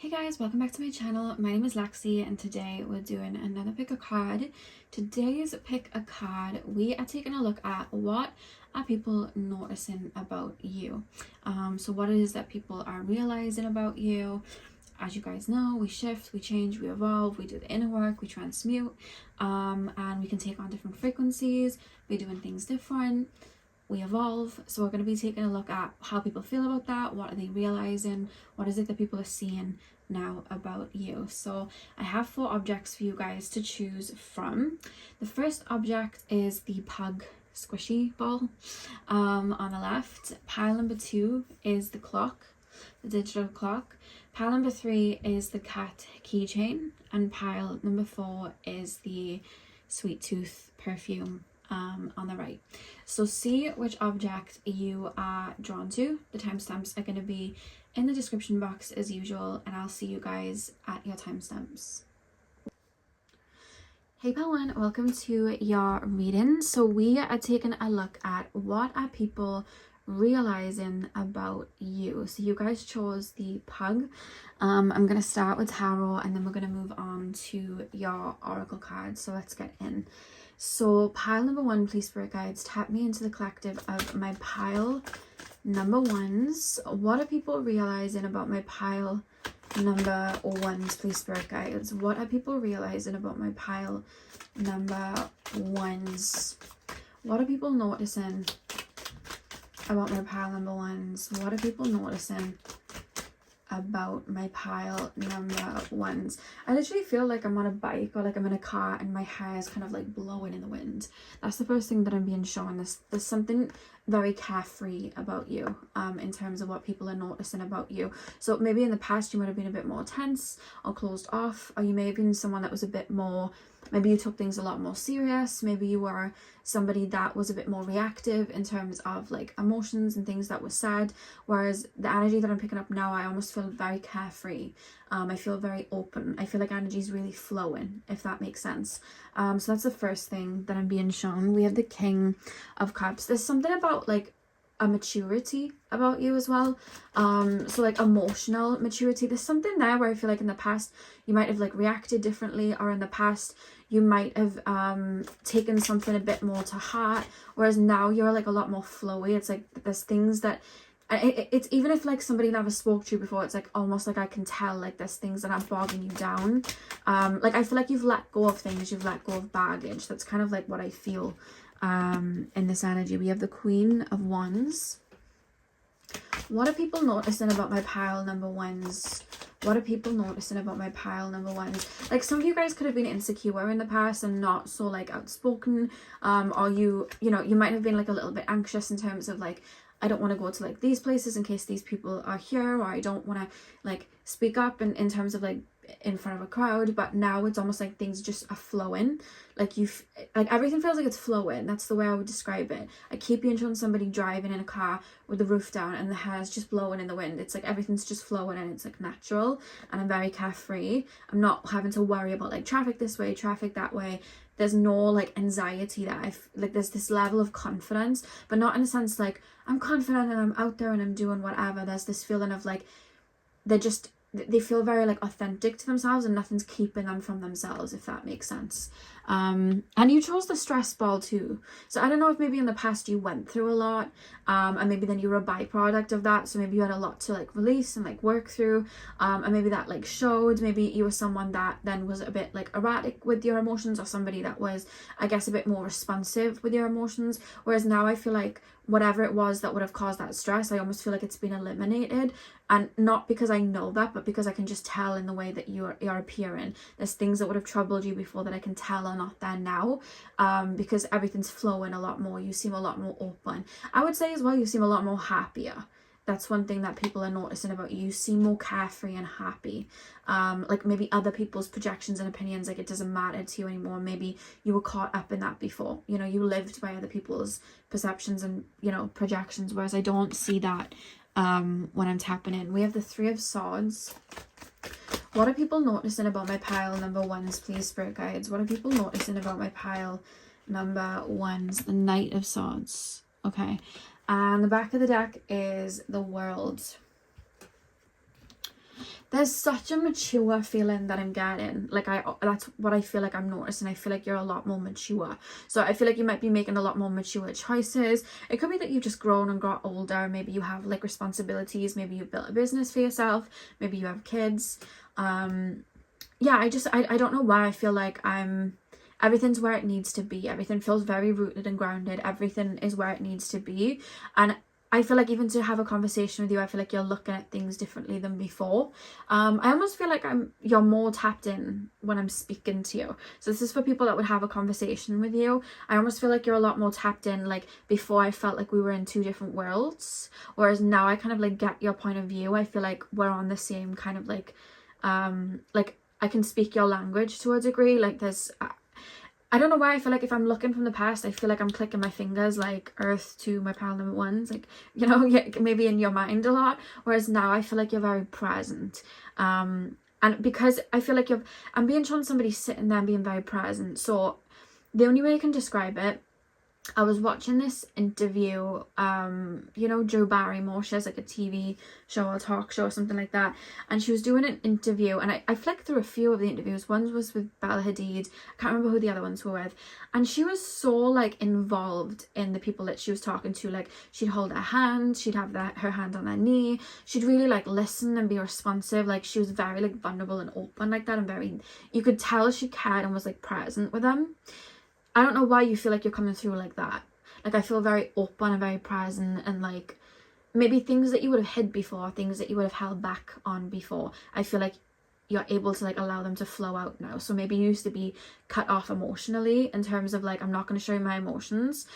Hey guys, welcome back to my channel. My name is Lexi and today we're doing another pick a card. Today's pick a card, we are taking a look at what are people noticing about you. So what it is that people are realizing about you. As you guys know, we shift, we change, we evolve, we do the inner work, we transmute, and we can take on different frequencies, we're doing things different. We evolve. So we're going to be taking a look at how people feel about that. What are they realizing? What is it that people are seeing now about you? So I have 4 objects for you guys to choose from. The first object is the pug squishy ball on the left. Pile number 2 is the clock, the digital clock. Pile number 3 is the cat keychain, and pile number 4 is the sweet tooth perfume on the right. So see which object you are drawn to. The timestamps are going to be in the description box as usual, and I'll see you guys at your timestamps. Hey Pawan, welcome to your reading. So we are taking a look at what are people realizing about you. So you guys chose the pug. I'm going to start with tarot and then we're going to move on to your oracle cards. So let's get in. So pile number 1, please spirit guides, tap me into the collective of my pile number 1s. What are people realizing about my pile number 1s, please spirit guides? What are people realizing about my pile number 1s? What are people noticing about my pile number 1s? What are people noticing about my pile number 1s? I literally feel like I'm on a bike or like I'm in a car and my hair is kind of like blowing in the wind. That's the first thing that I'm being shown. There's something very carefree about you in terms of what people are noticing about you. So maybe in the past you might have been a bit more tense or closed off, or you may have been someone that was a bit more, maybe you took things a lot more serious. Maybe you were somebody that was a bit more reactive in terms of like emotions and things that were said, whereas the energy that I'm picking up now, I almost feel very carefree. I feel very open. I feel like energy is really flowing, if that makes sense. So that's the first thing that I'm being shown. We have the King of Cups. There's something about like a maturity about you as well. So like emotional maturity. There's something there where I feel like in the past you might have like reacted differently, or in the past you might have taken something a bit more to heart, whereas now you're like a lot more flowy. It's like there's things that it's even if like somebody never spoke to you before, it's like almost like I can tell like there's things that are bogging you down. Like I feel like you've let go of things, you've let go of baggage. That's kind of like what I feel in this energy. We have the Queen of Wands. What are people noticing about my pile number 1s? What are people noticing about my pile number 1s? Like some of you guys could have been insecure in the past and not so like outspoken, or you know, you might have been like a little bit anxious in terms of like, I don't want to go to like these places in case these people are here, or I don't want to like speak up in terms of like in front of a crowd. But now it's almost like things just are flowing. Like like everything feels like it's flowing. That's the way I would describe it. I keep being shown somebody driving in a car with the roof down and the hair's just blowing in the wind. It's like everything's just flowing and it's like natural, and I'm very carefree. I'm not having to worry about like traffic this way, traffic that way. There's no like anxiety that like there's this level of confidence, but not in a sense like I'm confident and I'm out there and I'm doing whatever. There's this feeling of like they feel very like authentic to themselves and nothing's keeping them from themselves, if that makes sense. And you chose the stress ball too. So I don't know if maybe in the past you went through a lot, and maybe then you were a byproduct of that. So maybe you had a lot to like release and like work through, and maybe that like showed. Maybe you were someone that then was a bit like erratic with your emotions, or somebody that was, I guess, a bit more responsive with your emotions. Whereas now I feel like whatever it was that would have caused that stress, I almost feel like it's been eliminated. And not because I know that, but because I can just tell in the way that you're appearing. There's things that would have troubled you before that I can tell are not there now, because everything's flowing a lot more. You seem a lot more open. I would say as well, you seem a lot more happier. That's one thing that people are noticing about you. You seem more carefree and happy. Like maybe other people's projections and opinions, like it doesn't matter to you anymore. Maybe you were caught up in that before. You know, you lived by other people's perceptions and, you know, projections, whereas I don't see that when I'm tapping in. We have the 3 of Swords. What are people noticing about my pile number 1s, please, spirit guides? What are people noticing about my pile number 1s? The Knight of Swords. Okay. And the back of the deck is the World. there's such a mature feeling that I'm getting. Like that's what I feel like I'm noticing. I feel like you're a lot more mature. So I feel like you might be making a lot more mature choices. It could be that you've just grown and got older. Maybe you have like responsibilities. Maybe you've built a business for yourself. Maybe you have kids. Yeah, I don't know why I feel like everything's where it needs to be. Everything feels very rooted and grounded. Everything is where it needs to be. And I feel like even to have a conversation with you, I feel like you're looking at things differently than before. I almost feel like you're more tapped in when I'm speaking to you. So this is for people that would have a conversation with you. I almost feel like you're a lot more tapped in. Like before, I felt like we were in two different worlds, whereas now I kind of like get your point of view. I feel like we're on the same kind of like I can speak your language to a degree. Like there's I don't know why I feel like if I'm looking from the past, I feel like I'm clicking my fingers like Earth to my pile number ones, like, you know, maybe in your mind a lot. Whereas now I feel like you're very present. And because I feel like I'm being shown somebody sitting there and being very present. So the only way I can describe it, I was watching this interview, you know, Joe Barrymore, she has like a TV show or talk show or something like that, and she was doing an interview, and I flicked through a few of the interviews. One was with Bella Hadid, I can't remember who the other ones were with, and she was so like involved in the people that she was talking to. Like she'd hold her hand, she'd have her hand on her knee, she'd really like listen and be responsive. Like she was very like vulnerable and open like that, and very, you could tell she cared and was like present with them. I don't know why you feel like you're coming through like that. Like I feel very open and very present, and like maybe things that you would have hid before, things that you would have held back on before, I feel like you're able to like allow them to flow out now. So maybe you used to be cut off emotionally in terms of like, I'm not going to show you my emotions.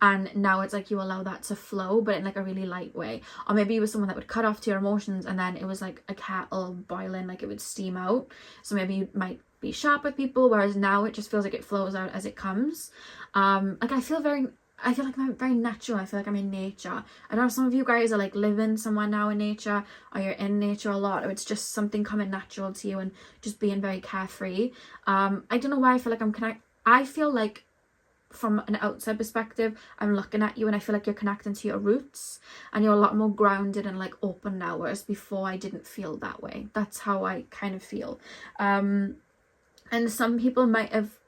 And now it's like you allow that to flow, but in like a really light way. Or maybe you were someone that would cut off to your emotions, and then it was like a kettle boiling, like it would steam out. So maybe you might be sharp with people, whereas now it just feels like it flows out as it comes. Like I feel like I'm very natural. I feel like I'm in nature. I don't know if some of you guys are like living somewhere now in nature, or you're in nature a lot, or it's just something coming natural to you and just being very carefree. I don't know why I feel like I feel like from an outside perspective, I'm looking at you and I feel like you're connecting to your roots, and you're a lot more grounded and like open now, whereas before I didn't feel that way. That's how I kind of feel. And some people might have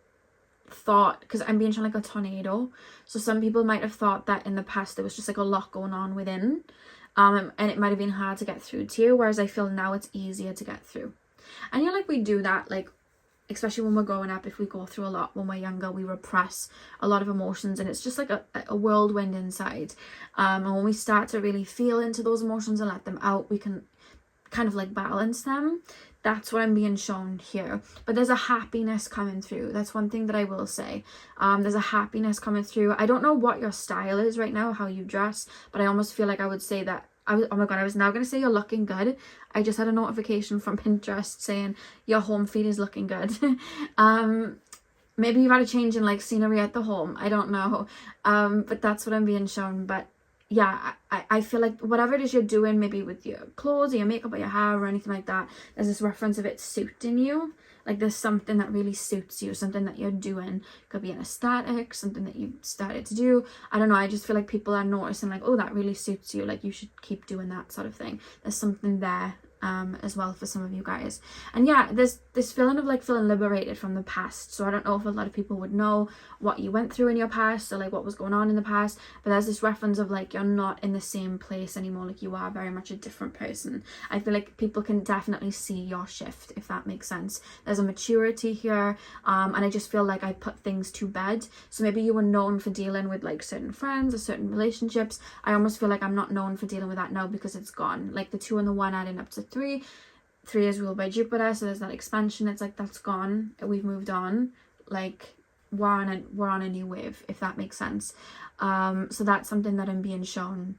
thought, because I'm being shown like a tornado, so some people might have thought that in the past there was just like a lot going on within, and it might have been hard to get through to you, whereas I feel now it's easier to get through. And like we do that, like especially when we're growing up, if we go through a lot when we're younger, we repress a lot of emotions, and it's just like a whirlwind inside. And when we start to really feel into those emotions and let them out, we can kind of like balance them. That's what I'm being shown here. But there's a happiness coming through. That's one thing that I will say. There's a happiness coming through. I don't know what your style is right now, how you dress, but I almost feel like I would say that oh my god, I was now going to say you're looking good. I just had a notification from Pinterest saying your home feed is looking good. Maybe you've had a change in like scenery at the home. I don't know. But that's what I'm being shown. But yeah, I feel like whatever it is you're doing, maybe with your clothes or your makeup or your hair or anything like that, there's this reference of it suiting you. Like there's something that really suits you, something that you're doing. Could be an aesthetic, something that you started to do. I don't know, I just feel like people are noticing like, oh, that really suits you, like you should keep doing that sort of thing. There's something there as well for some of you guys. And yeah, there's this feeling of like feeling liberated from the past. So I don't know if a lot of people would know what you went through in your past or like what was going on in the past, but there's this reference of like you're not in the same place anymore, like you are very much a different person. I feel like people can definitely see your shift, if that makes sense. There's a maturity here, and I just feel like I put things to bed. So maybe you were known for dealing with like certain friends or certain relationships. I almost feel like I'm not known for dealing with that now because it's gone. Like the 2 and the 1 adding up to 3 is ruled by Jupiter, so there's that expansion. It's like that's gone, we've moved on, like we're on a new wave, if that makes sense. So that's something that I'm being shown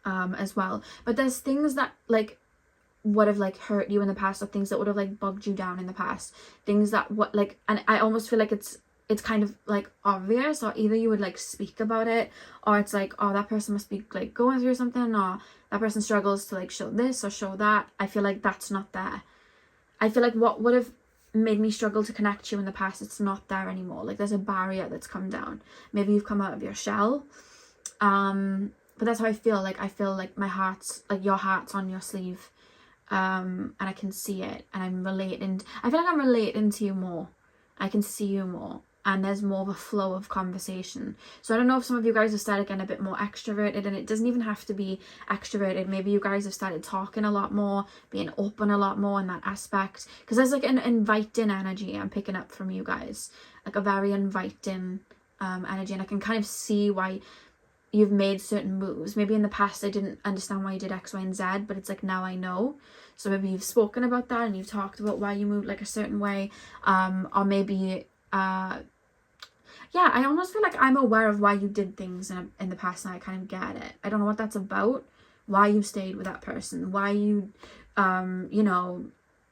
as well. But there's things that like would have like hurt you in the past, or things that would have like bugged you down in the past, things that what like, and I almost feel like it's kind of like obvious, or either you would like speak about it, or it's like, oh, that person must be like going through something, or that person struggles to like show this or show that. I feel like that's not there. I feel like what would have made me struggle to connect you in the past, it's not there anymore. Like there's a barrier that's come down. Maybe you've come out of your shell. But that's how I feel. Like I feel like my heart's like your heart's on your sleeve. and I can see it, and I'm relating. I feel like I'm relating to you more. I can see you more, and there's more of a flow of conversation. So I don't know if some of you guys have started getting a bit more extroverted, and it doesn't even have to be extroverted. Maybe you guys have started talking a lot more, being open a lot more in that aspect, because there's like an inviting energy I'm picking up from you guys, like a very inviting energy, and I can kind of see why you've made certain moves. Maybe in the past I didn't understand why you did X, Y, and Z, but it's like now I know. So maybe you've spoken about that and you've talked about why you moved like a certain way, or maybe yeah, I almost feel like I'm aware of why you did things in the past, and I kind of get it. I don't know what that's about, why you stayed with that person, why you you know,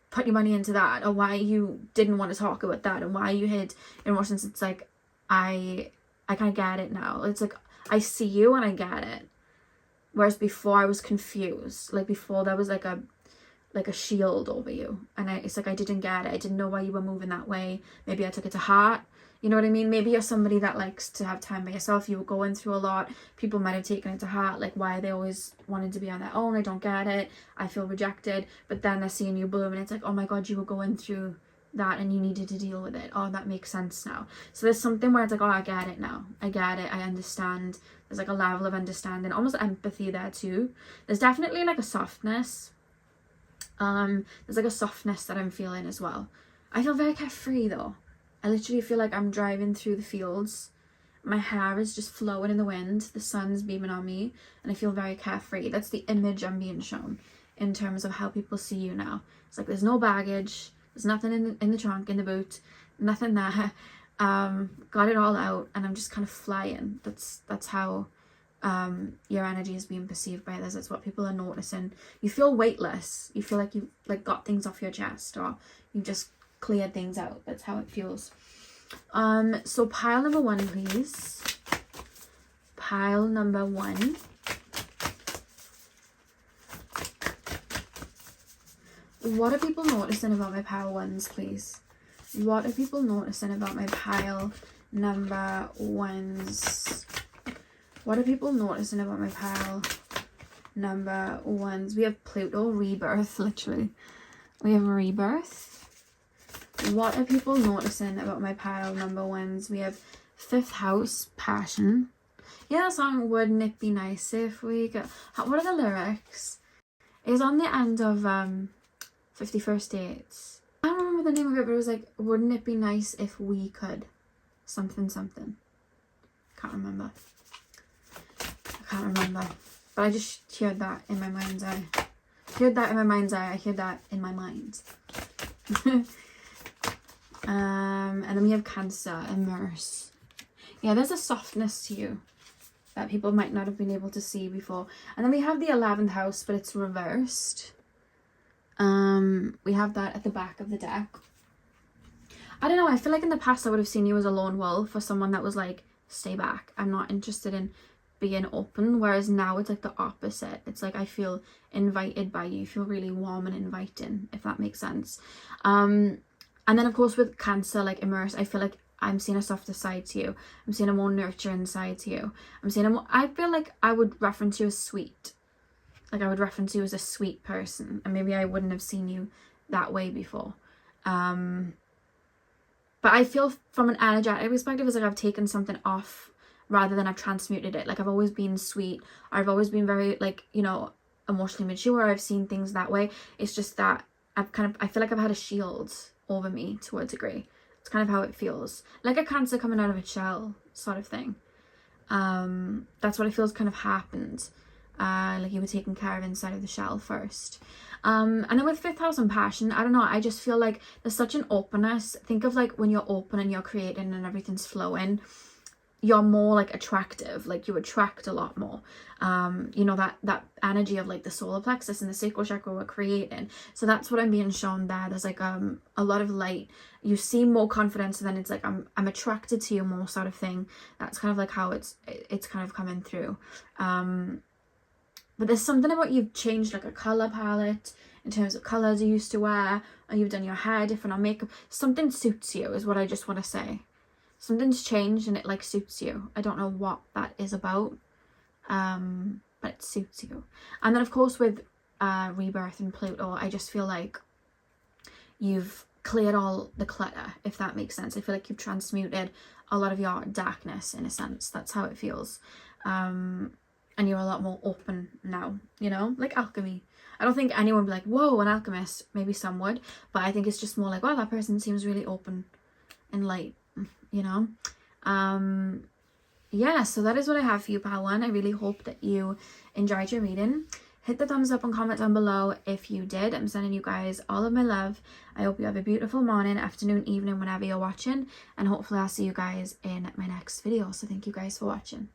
put your money into that, or why you didn't want to talk about that, and why you hid emotions. It's like I kind of get it now. It's like I see you and I get it. Whereas before I was confused. Like before there was like a shield over you, and it's like I didn't get it. I didn't know why you were moving that way. Maybe I took it to heart. You know what I mean? Maybe you're somebody that likes to have time by yourself. You were going through a lot. People might have taken it to heart. Like, why are they always wanting to be on their own? I don't get it. I feel rejected. But then they're seeing you bloom, and it's like, oh my God, you were going through that and you needed to deal with it. Oh, that makes sense now. So there's something where it's like, oh, I get it now. I get it. I understand. There's like a level of understanding, almost empathy there too. There's definitely like a softness. There's like a softness that I'm feeling as well. I feel very carefree though. I literally feel like I'm driving through the fields. My hair is just flowing in the wind. The sun's beaming on me, and I feel very carefree. That's the image I'm being shown in terms of how people see you now. It's like there's no baggage. There's nothing in the trunk, in the boot, nothing there. Got it all out, and I'm just kind of flying. That's how your energy is being perceived by others. That's what people are noticing. You feel weightless. You feel like you like got things off your chest, or you just cleared things out. That's how it feels. So pile number 1, please. Pile number 1. What are people noticing about my pile 1s, please? What are people noticing about my pile number 1s? What are people noticing about my pile number 1s? We have Pluto, rebirth, literally. We have rebirth. What are people noticing about my pile number 1s? We have 5th house, passion. Yeah, that song, Wouldn't It Be Nice If We Could... What are the lyrics? It's on the end of 50 First Dates. I don't remember the name of it, but it was like, wouldn't it be nice if we could... something. Can't remember. But I just heard that in my mind's eye. I heard that in my mind. And then we have Cancer, immerse. Yeah, there's a softness to you that people might not have been able to see before. And then we have the 11th house, but it's reversed. We have that at the back of the deck. I don't know, I feel like in the past I would have seen you as a lone wolf, or someone that was like, stay back, I'm not interested in being open. Whereas now it's like the opposite. It's like I feel invited by you. You feel really warm and inviting, if that makes sense. And then of course with Cancer, like immerse, I feel like I'm seeing a softer side to you. I'm seeing a more nurturing side to you. I feel like I would reference you as sweet. Like I would reference you as a sweet person, and maybe I wouldn't have seen you that way before. But I feel from an energetic perspective, it's like I've taken something off rather than I've transmuted it. Like I've always been sweet, or I've always been very like, you know, emotionally mature. I've seen things that way. It's just that I feel like I've had a shield over me to a degree. It's kind of how it feels. Like a Cancer coming out of its shell sort of thing. That's what it feels kind of happened. Like you were taken care of inside of the shell first. And then with 5th house and passion, I don't know, I just feel like there's such an openness. Think of like when you're open and you're creating and everything's flowing, you're more like attractive, like you attract a lot more. You know, that energy of like the solar plexus and the sacral chakra we're creating. So that's what I'm being shown there. There's like a lot of light. You seem more confident, so then it's like I'm attracted to you more sort of thing. That's kind of like how it's kind of coming through. But there's something about you've changed like a colour palette in terms of colours you used to wear, or you've done your hair different or makeup. Something suits you is what I just want to say. Something's changed and it like suits you. I don't know what that is about, but it suits you. And then of course with rebirth in Pluto, I just feel like you've cleared all the clutter, if that makes sense. I feel like you've transmuted a lot of your darkness, in a sense. That's how it feels. And you're a lot more open now, you know, like alchemy. I don't think anyone would be like, whoa, an alchemist. Maybe some would, but I think it's just more like, wow, that person seems really open and light, you know. Yeah, so that is what I have for you, pile one. I really hope that you enjoyed your reading. Hit the thumbs up and comment down below if you did. I'm sending you guys all of my love. I hope you have a beautiful morning, afternoon, evening, whenever you're watching. And hopefully I'll see you guys in my next video. So thank you guys for watching.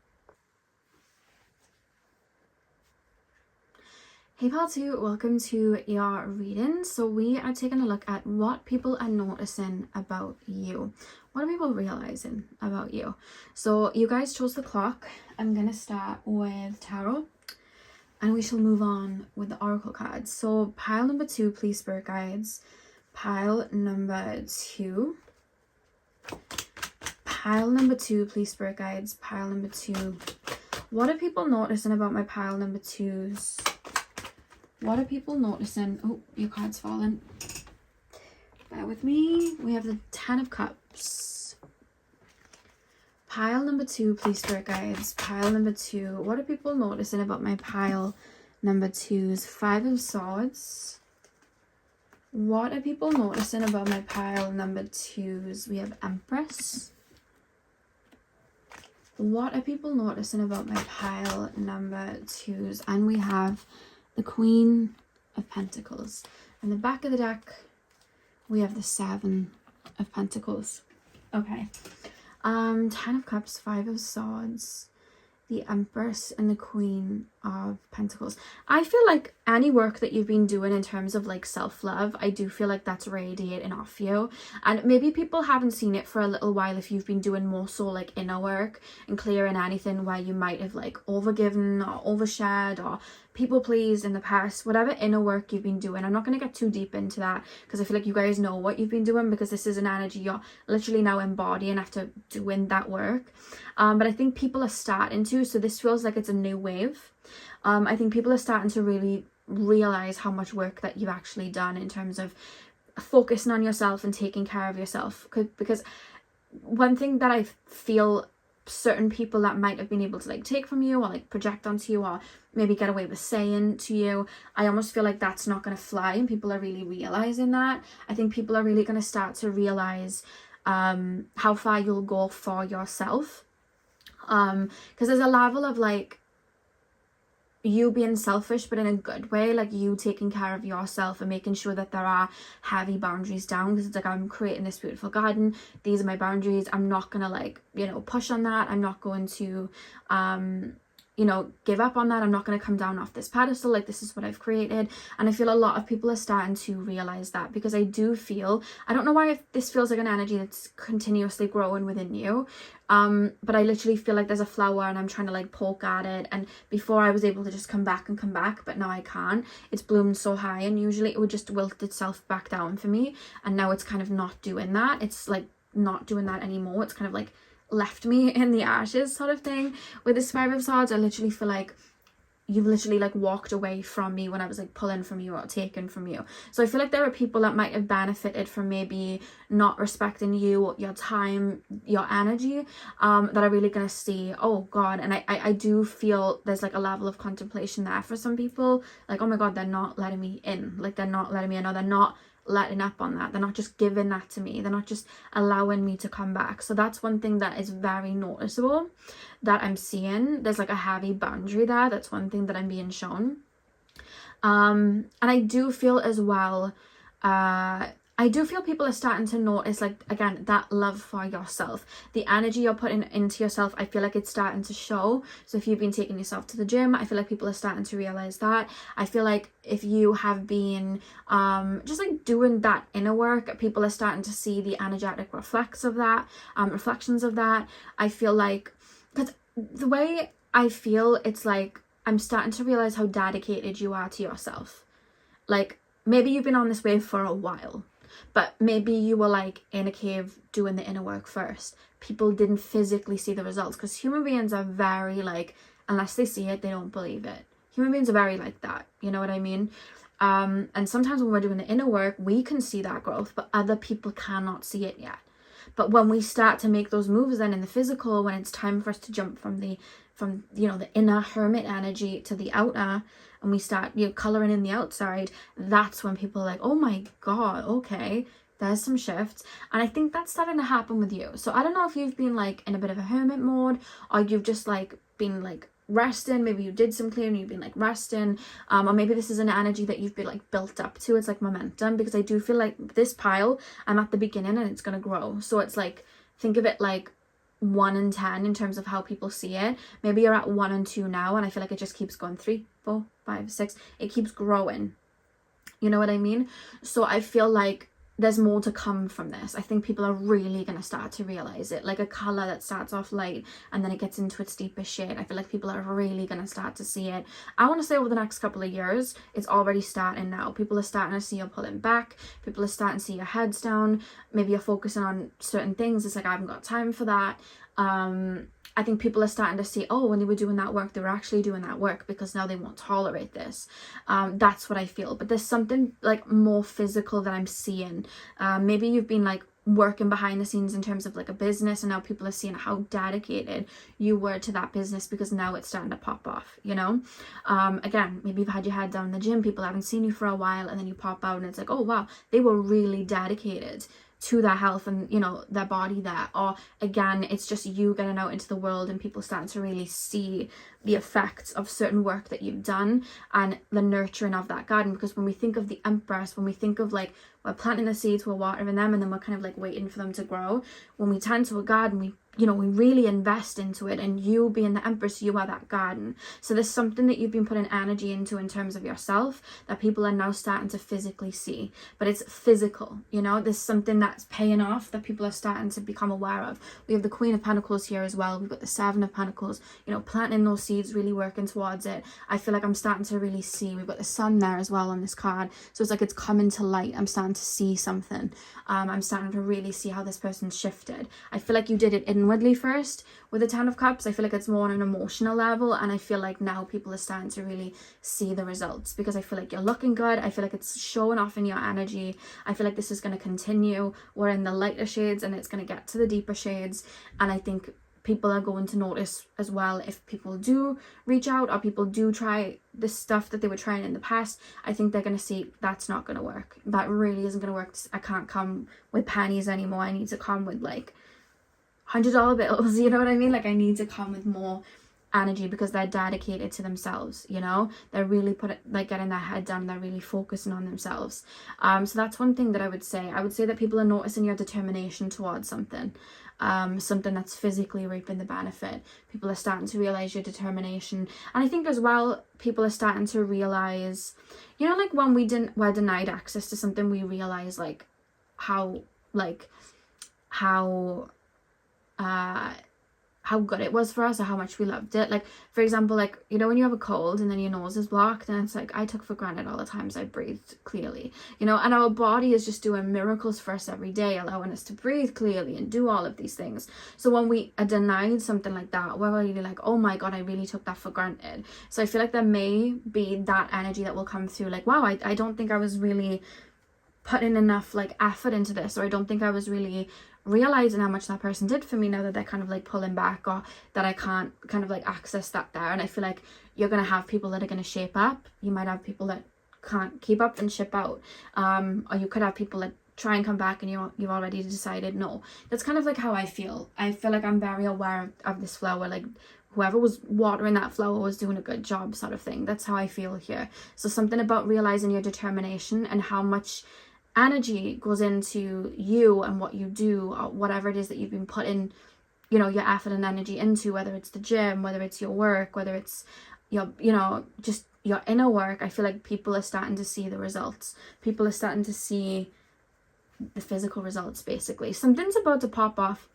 Hey pal 2, welcome to your reading. So we are taking a look at what people are noticing about you. What are people realizing about you? So you guys chose the clock. I'm going to start with tarot. And we shall move on with the oracle cards. So pile number 2, please, spirit guides. Pile number 2. Pile number 2, please, spirit guides. Pile number 2. What are people noticing about my pile number 2s? What are people noticing? Oh, your card's fallen. Bear with me. We have the 10 of Cups. Pile number 2, please, spirit guides. Pile number 2. What are people noticing about my pile number 2s? 5 of Swords. What are people noticing about my pile number 2s? We have Empress. What are people noticing about my pile number 2s? And we have the Queen of Pentacles. And the back of the deck, we have the 7 of Pentacles. Okay. 10 of Cups, 5 of Swords, the Empress, and the Queen of Pentacles. I feel like any work that you've been doing in terms of like self-love, I do feel like that's radiating off you. And maybe people haven't seen it for a little while if you've been doing more so like inner work and clearing anything where you might have like overgiven or overshared or people pleased in the past, whatever inner work you've been doing. I'm not going to get too deep into that because I feel like you guys know what you've been doing, because this is an energy you're literally now embodying after doing that work. But I think people are starting to, so this feels like it's a new wave. I think people are starting to really realize how much work that you've actually done in terms of focusing on yourself and taking care of yourself. Because one thing that I feel certain people that might have been able to like take from you or like project onto you or maybe get away with saying to you, I almost feel like that's not going to fly, and people are really realizing that. I think people are really going to start to realize how far you'll go for yourself, because there's a level of like you being selfish but in a good way, like you taking care of yourself and making sure that there are heavy boundaries down, because it's like, I'm creating this beautiful garden, these are my boundaries, I'm not gonna like, you know, push on that, I'm not going to you know, give up on that, I'm not going to come down off this pedestal, like this is what I've created. And I feel a lot of people are starting to realize that, because I do feel, I don't know why this feels like an energy that's continuously growing within you, but I literally feel like there's a flower and I'm trying to like poke at it, and before I was able to just come back, but now I can't. It's bloomed so high and usually it would just wilt itself back down for me, and now it's kind of not doing that. It's like not doing that anymore. It's kind of like left me in the ashes sort of thing. With this 5 of Swords, I literally feel like you've literally like walked away from me when I was like pulling from you or taken from you. So I feel like there are people that might have benefited from maybe not respecting you, your time, your energy, that are really gonna see, oh god. And I do feel there's like a level of contemplation there for some people, like, oh my god, they're not letting me in, like they're not letting me in, or they're not letting up on that, they're not just giving that to me, they're not just allowing me to come back. So that's one thing that is very noticeable that I'm seeing. There's like a heavy boundary there. That's one thing that I'm being shown. And I do feel as well, I do feel people are starting to notice, like, again, that love for yourself, the energy you're putting into yourself. I feel like it's starting to show. So if you've been taking yourself to the gym, I feel like people are starting to realize that. I feel like if you have been just like doing that inner work, people are starting to see the energetic reflections of that. I feel like, because the way I feel, it's like I'm starting to realize how dedicated you are to yourself. Like, maybe you've been on this wave for a while, but maybe you were like in a cave doing the inner work first. People didn't physically see the results, because human beings are very like, unless they see it, they don't believe it. human beings are very like that, you know what I mean? And sometimes when we're doing the inner work, we can see that growth, but other people cannot see it yet. But when we start to make those moves then in the physical, when it's time for us to jump from the inner hermit energy to the outer, and we start, coloring in the outside, that's when people are like, oh my God, okay, there's some shifts. And I think that's starting to happen with you. So I don't know if you've been like in a bit of a hermit mode, or you've just like been like resting. Maybe you did some clearing, you've been like resting, or maybe this is an energy that you've been like built up to. It's like momentum, because I do feel like this pile, I'm at the beginning and it's going to grow. So it's like, think of it like 1 and 10 in terms of how people see it. Maybe you're at 1 and 2 now, and I feel like it just keeps going 3, 4, 5, 6. It keeps growing, you know what I mean? So I feel like there's more to come from this. I think people are really going to start to realize it, like a color that starts off light and then it gets into its deepest shade. I feel like people are really going to start to see it. I want to say over the next couple of years, it's already starting now. People are starting to see you pulling back. People are starting to see your heads down. Maybe you're focusing on certain things. It's like, I haven't got time for that. I think people are starting to see, oh, when they were doing that work, they were actually doing that work because now they won't tolerate this. That's what I feel. But there's something like more physical that I'm seeing. Maybe you've been like working behind the scenes in terms of like a business, and now people are seeing how dedicated you were to that business, because now it's starting to pop off, you know? Again, maybe you've had your head down in the gym, people haven't seen you for a while, and then you pop out and it's like, oh wow, they were really dedicated to their health and, their body there. Or again, it's just you getting out into the world and people starting to really see the effects of certain work that you've done and the nurturing of that garden. Because when we think of the Empress, when we think of like, we're planting the seeds, we're watering them, and then we're kind of like waiting for them to grow. When we tend to a garden, we really invest into it, and you being the Empress, you are that garden. So there's something that you've been putting energy into in terms of yourself that people are now starting to physically see. But it's physical, there's something that's paying off that people are starting to become aware of. We have the Queen of Pentacles here as well. We've got the Seven of Pentacles, planting those seeds, really working towards it. I feel like I'm starting to really see. We've got the Sun there as well on this card. So it's like it's coming to light. I'm starting to see something. I'm starting to really see how this person's shifted. I feel like you did it inwardly first with the Ten of Cups. I feel like it's more on an emotional level, and I feel like now people are starting to really see the results, because I feel like you're looking good. I feel like it's showing off in your energy. I feel like this is going to continue. We're in the lighter shades and it's going to get to the deeper shades, and I think people are going to notice as well if people do reach out or people do try the stuff that they were trying in the past. I think they're going to see that's not going to work. That really isn't going to work. I can't come with pennies anymore. I need to come with like $100 bills, you know what I mean? Like I need to come with more energy, because they're dedicated to themselves, they're really getting their head down, they're really focusing on themselves. So that's one thing that I would say that people are noticing your determination towards something that's physically reaping the benefit. People are starting to realize your determination. And I think as well, people are starting to realize, like when we're denied access to something, we realize like how good it was for us, or how much we loved it. Like, for example, like, when you have a cold and then your nose is blocked, and it's like, I took for granted all the times I breathed clearly, and our body is just doing miracles for us every day, allowing us to breathe clearly and do all of these things. So when we are denied something like that, we're really like, oh my God, I really took that for granted. So I feel like there may be that energy that will come through, like, wow, I don't think I was really putting enough like effort into this, or I don't think I was really realizing how much that person did for me, now that they're kind of like pulling back, or that I can't kind of like access that there. And I feel like you're going to have people that are going to shape up. You might have people that can't keep up and ship out, or you could have people that try and come back and you've already decided no. That's kind of like how I feel. I feel like I'm very aware of this flower, like whoever was watering that flower was doing a good job, sort of thing. That's how I feel here. So something about realizing your determination and how much energy goes into you and what you do, or whatever it is that you've been putting, your effort and energy into, whether it's the gym, whether it's your work, whether it's your, just your inner work. I feel like people are starting to see the results. People are starting to see the physical results, basically. Something's about to pop off,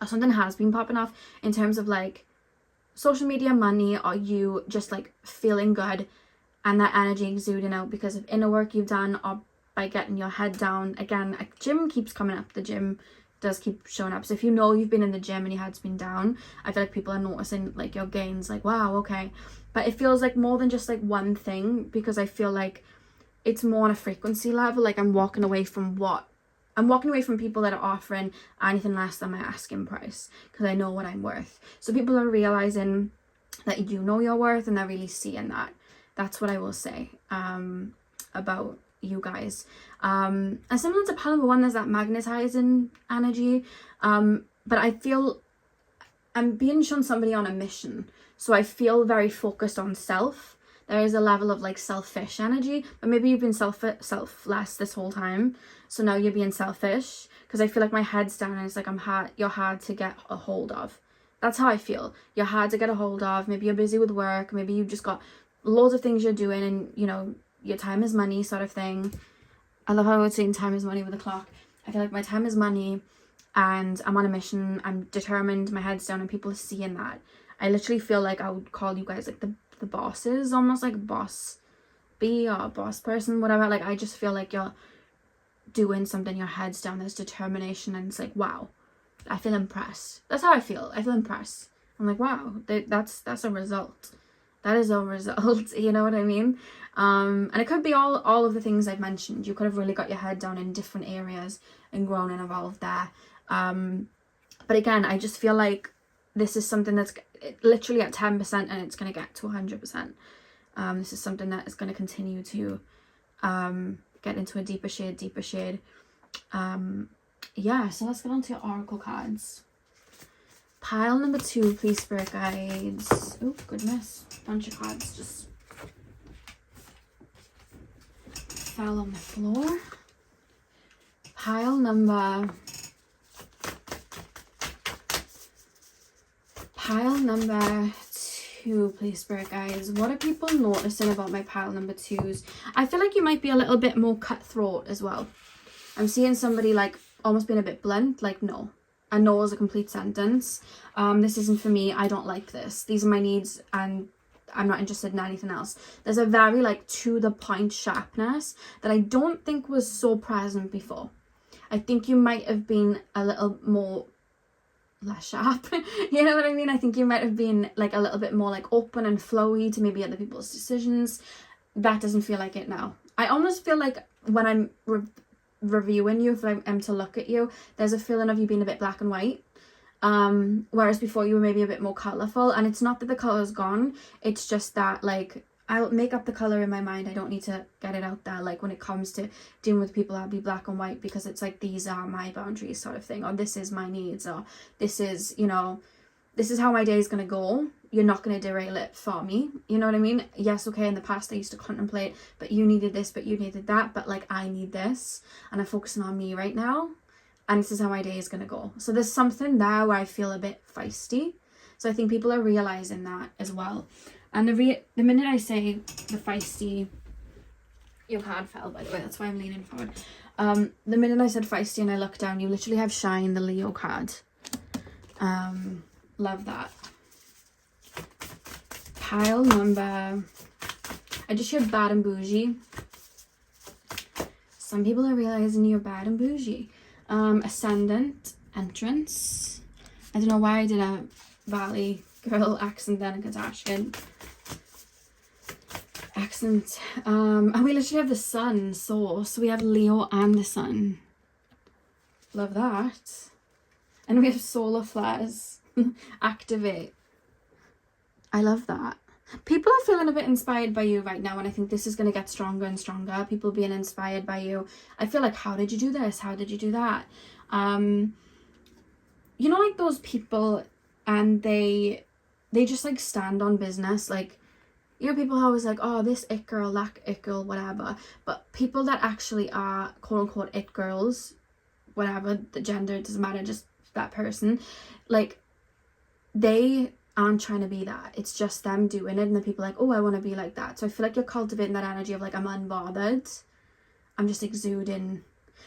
or something has been popping off in terms of like social media, money, or you just like feeling good and that energy exuding out because of inner work you've done, or by getting your head down. Again, a gym keeps coming up. The gym does keep showing up. So if you've been in the gym and your head's been down, I feel like people are noticing like your gains, like, wow, okay, but it feels like more than just like one thing, because I feel like it's more on a frequency level. Like I'm walking away from people that are offering anything less than my asking price, because I know what I'm worth. So people are realizing that you know your worth, and they're really seeing that. That's what I will say about you guys. And similar to pile number one, there's that magnetizing energy, but I feel I'm being shown somebody on a mission, so I feel very focused on self. There is a level of like selfish energy, but maybe you've been selfless this whole time, so now you're being selfish, because I feel like my head's down and it's like you're hard to get a hold of. That's how I feel. You're hard to get a hold of. Maybe you're busy with work, maybe you've just got loads of things you're doing, and you know, your time is money sort of thing. I love how I was saying time is money with a clock. I feel like my time is money, and I'm on a mission. I'm determined, my head's down, and people are seeing that. I literally feel like I would call you guys like the bosses, almost like boss bee or boss person, whatever. Like I just feel like you're doing something, your head's down, there's determination, and it's like, wow, I feel impressed. That's how I feel. I feel impressed. I'm like, wow, that's a result. That is a result. You know what I mean? And it could be all of the things I've mentioned. You could have really got your head down in different areas and grown and evolved there. But again, I just feel like this is something that's literally at 10%, and it's going to get to 100%. This is something that is going to continue to get into a deeper shade. Yeah, so let's get on to your oracle cards. Pile number 2, please, spirit guides. Oh goodness, bunch of cards just fell on the floor. Pile number 2, please, spirit guides. What are people noticing about my pile number 2s? I feel like you might be a little bit more cutthroat as well. I'm seeing somebody like almost being a bit blunt, like no. And no is a complete sentence. This isn't for me. I don't like this. These are my needs, and I'm not interested in anything else. There's a very like to the point sharpness that I don't think was so present before. I think you might have been a little more less sharp. You know what I mean? I think you might have been like a little bit more like open and flowy to maybe other people's decisions. That doesn't feel like it now. I almost feel like when I'm reviewing you, if I'm to look at you, there's a feeling of you being a bit black and white, whereas before you were maybe a bit more colourful. And it's not that the colour's gone, it's just that like I'll make up the colour in my mind. I don't need to get it out there. Like when it comes to dealing with people, I'll be black and white, because it's like these are my boundaries sort of thing, or this is my needs, or this is, you know, this is how my day is going to go. You're not going to derail it for me. You know what I mean? Yes, okay, in the past I used to contemplate, but you needed this, but you needed that, but like I need this, and I'm focusing on me right now, and this is how my day is going to go. So there's something there where I feel a bit feisty. So I think people are realizing that as well. And the minute I say the feisty, your card fell, by the way, that's why I'm leaning forward. The minute I said feisty and I looked down, you literally have Shine, the Leo card. Love that. Pile number, I just heard bad and bougie. Some people are realizing you're bad and bougie. Ascendant, entrance. I don't know why I did a Valley girl accent then, a Kardashian accent. And we literally have the sun source, so we have Leo and the sun. Love that. And we have solar flares. Activate. I love that. People are feeling a bit inspired by you right now, and I think this is going to get stronger and stronger. People being inspired by you. I feel like, how did you do this? How did you do that? You know, like those people, and they just like stand on business. Like, you know, people are always like, oh, this it girl, that it girl, whatever. But people that actually are quote unquote it girls, whatever the gender, it doesn't matter, just that person, like they aren't trying to be that. It's just them doing it, and the people are like, oh, I want to be like that. So I feel like you're cultivating that energy of like, I'm unbothered, I'm just exuding.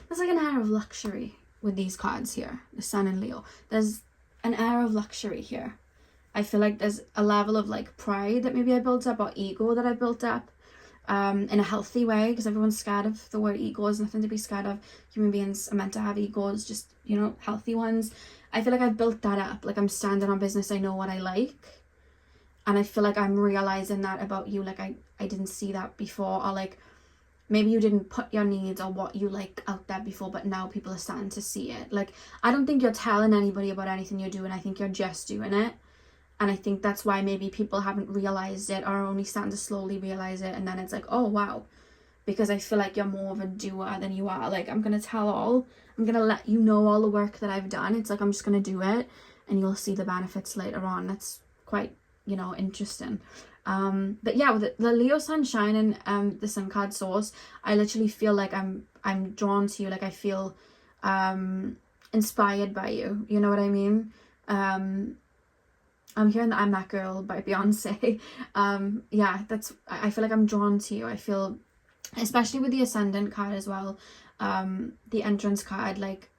There's like an air of luxury with these cards here, the Sun and Leo. There's an air of luxury here. I feel like there's a level of like pride that maybe I built up, or ego that I built up, in a healthy way, because everyone's scared of the word ego. There's nothing to be scared of. Human beings are meant to have egos, just, you know, healthy ones. I feel like I've built that up. Like, I'm standing on business. I know what I like. And I feel like I'm realizing that about you. Like I didn't see that before, or like maybe you didn't put your needs or what you like out there before, but now people are starting to see it. Like, I don't think you're telling anybody about anything you're doing. I think you're just doing it. And I think that's why maybe people haven't realized it, or are only starting to slowly realize it. And then it's like, oh, wow. Because I feel like you're more of a doer than you are. Like, I'm going to let you know all the work that I've done. It's like, I'm just going to do it and you'll see the benefits later on. That's quite, interesting. But yeah, with the Leo Sun shining, the Sun card source, I literally feel like I'm drawn to you. Like I feel inspired by you. You know what I mean? I'm hearing that I'm That Girl by Beyonce. Yeah, I feel like I'm drawn to you. I feel, especially with the Ascendant card as well, the Entrance card, like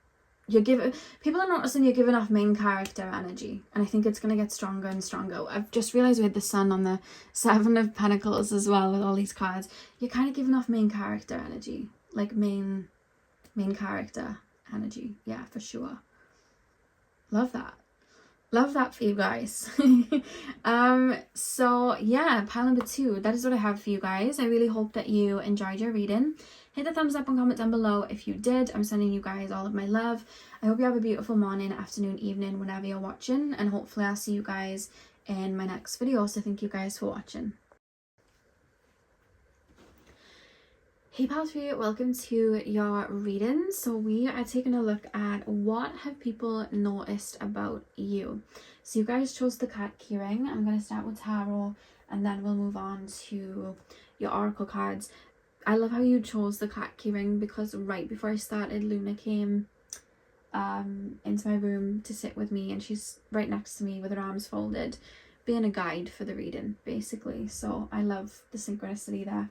people are noticing you're giving off main character energy, and I think it's going to get stronger and stronger. I've just realized with the Sun on the Seven of Pentacles as well, with all these cards, you're kind of giving off main character energy, like main character energy. Yeah, for sure. Love that for you guys. So yeah, pile number 2, that is what I have for you guys. I really hope that you enjoyed your reading. Hit the thumbs up and comment down below if you did. I'm sending you guys all of my love. I hope you have a beautiful morning, afternoon, evening, whenever you're watching, and hopefully I'll see you guys in my next video. So thank you guys for watching. Hey pals, welcome to your reading. So we are taking a look at what have people noticed about you. So you guys chose the card keyring. I'm going to start with tarot and then we'll move on to your oracle cards. I love how you chose the card keyring because right before I started, Luna came into my room to sit with me, and she's right next to me with her arms folded, being a guide for the reading basically. So I love the synchronicity there.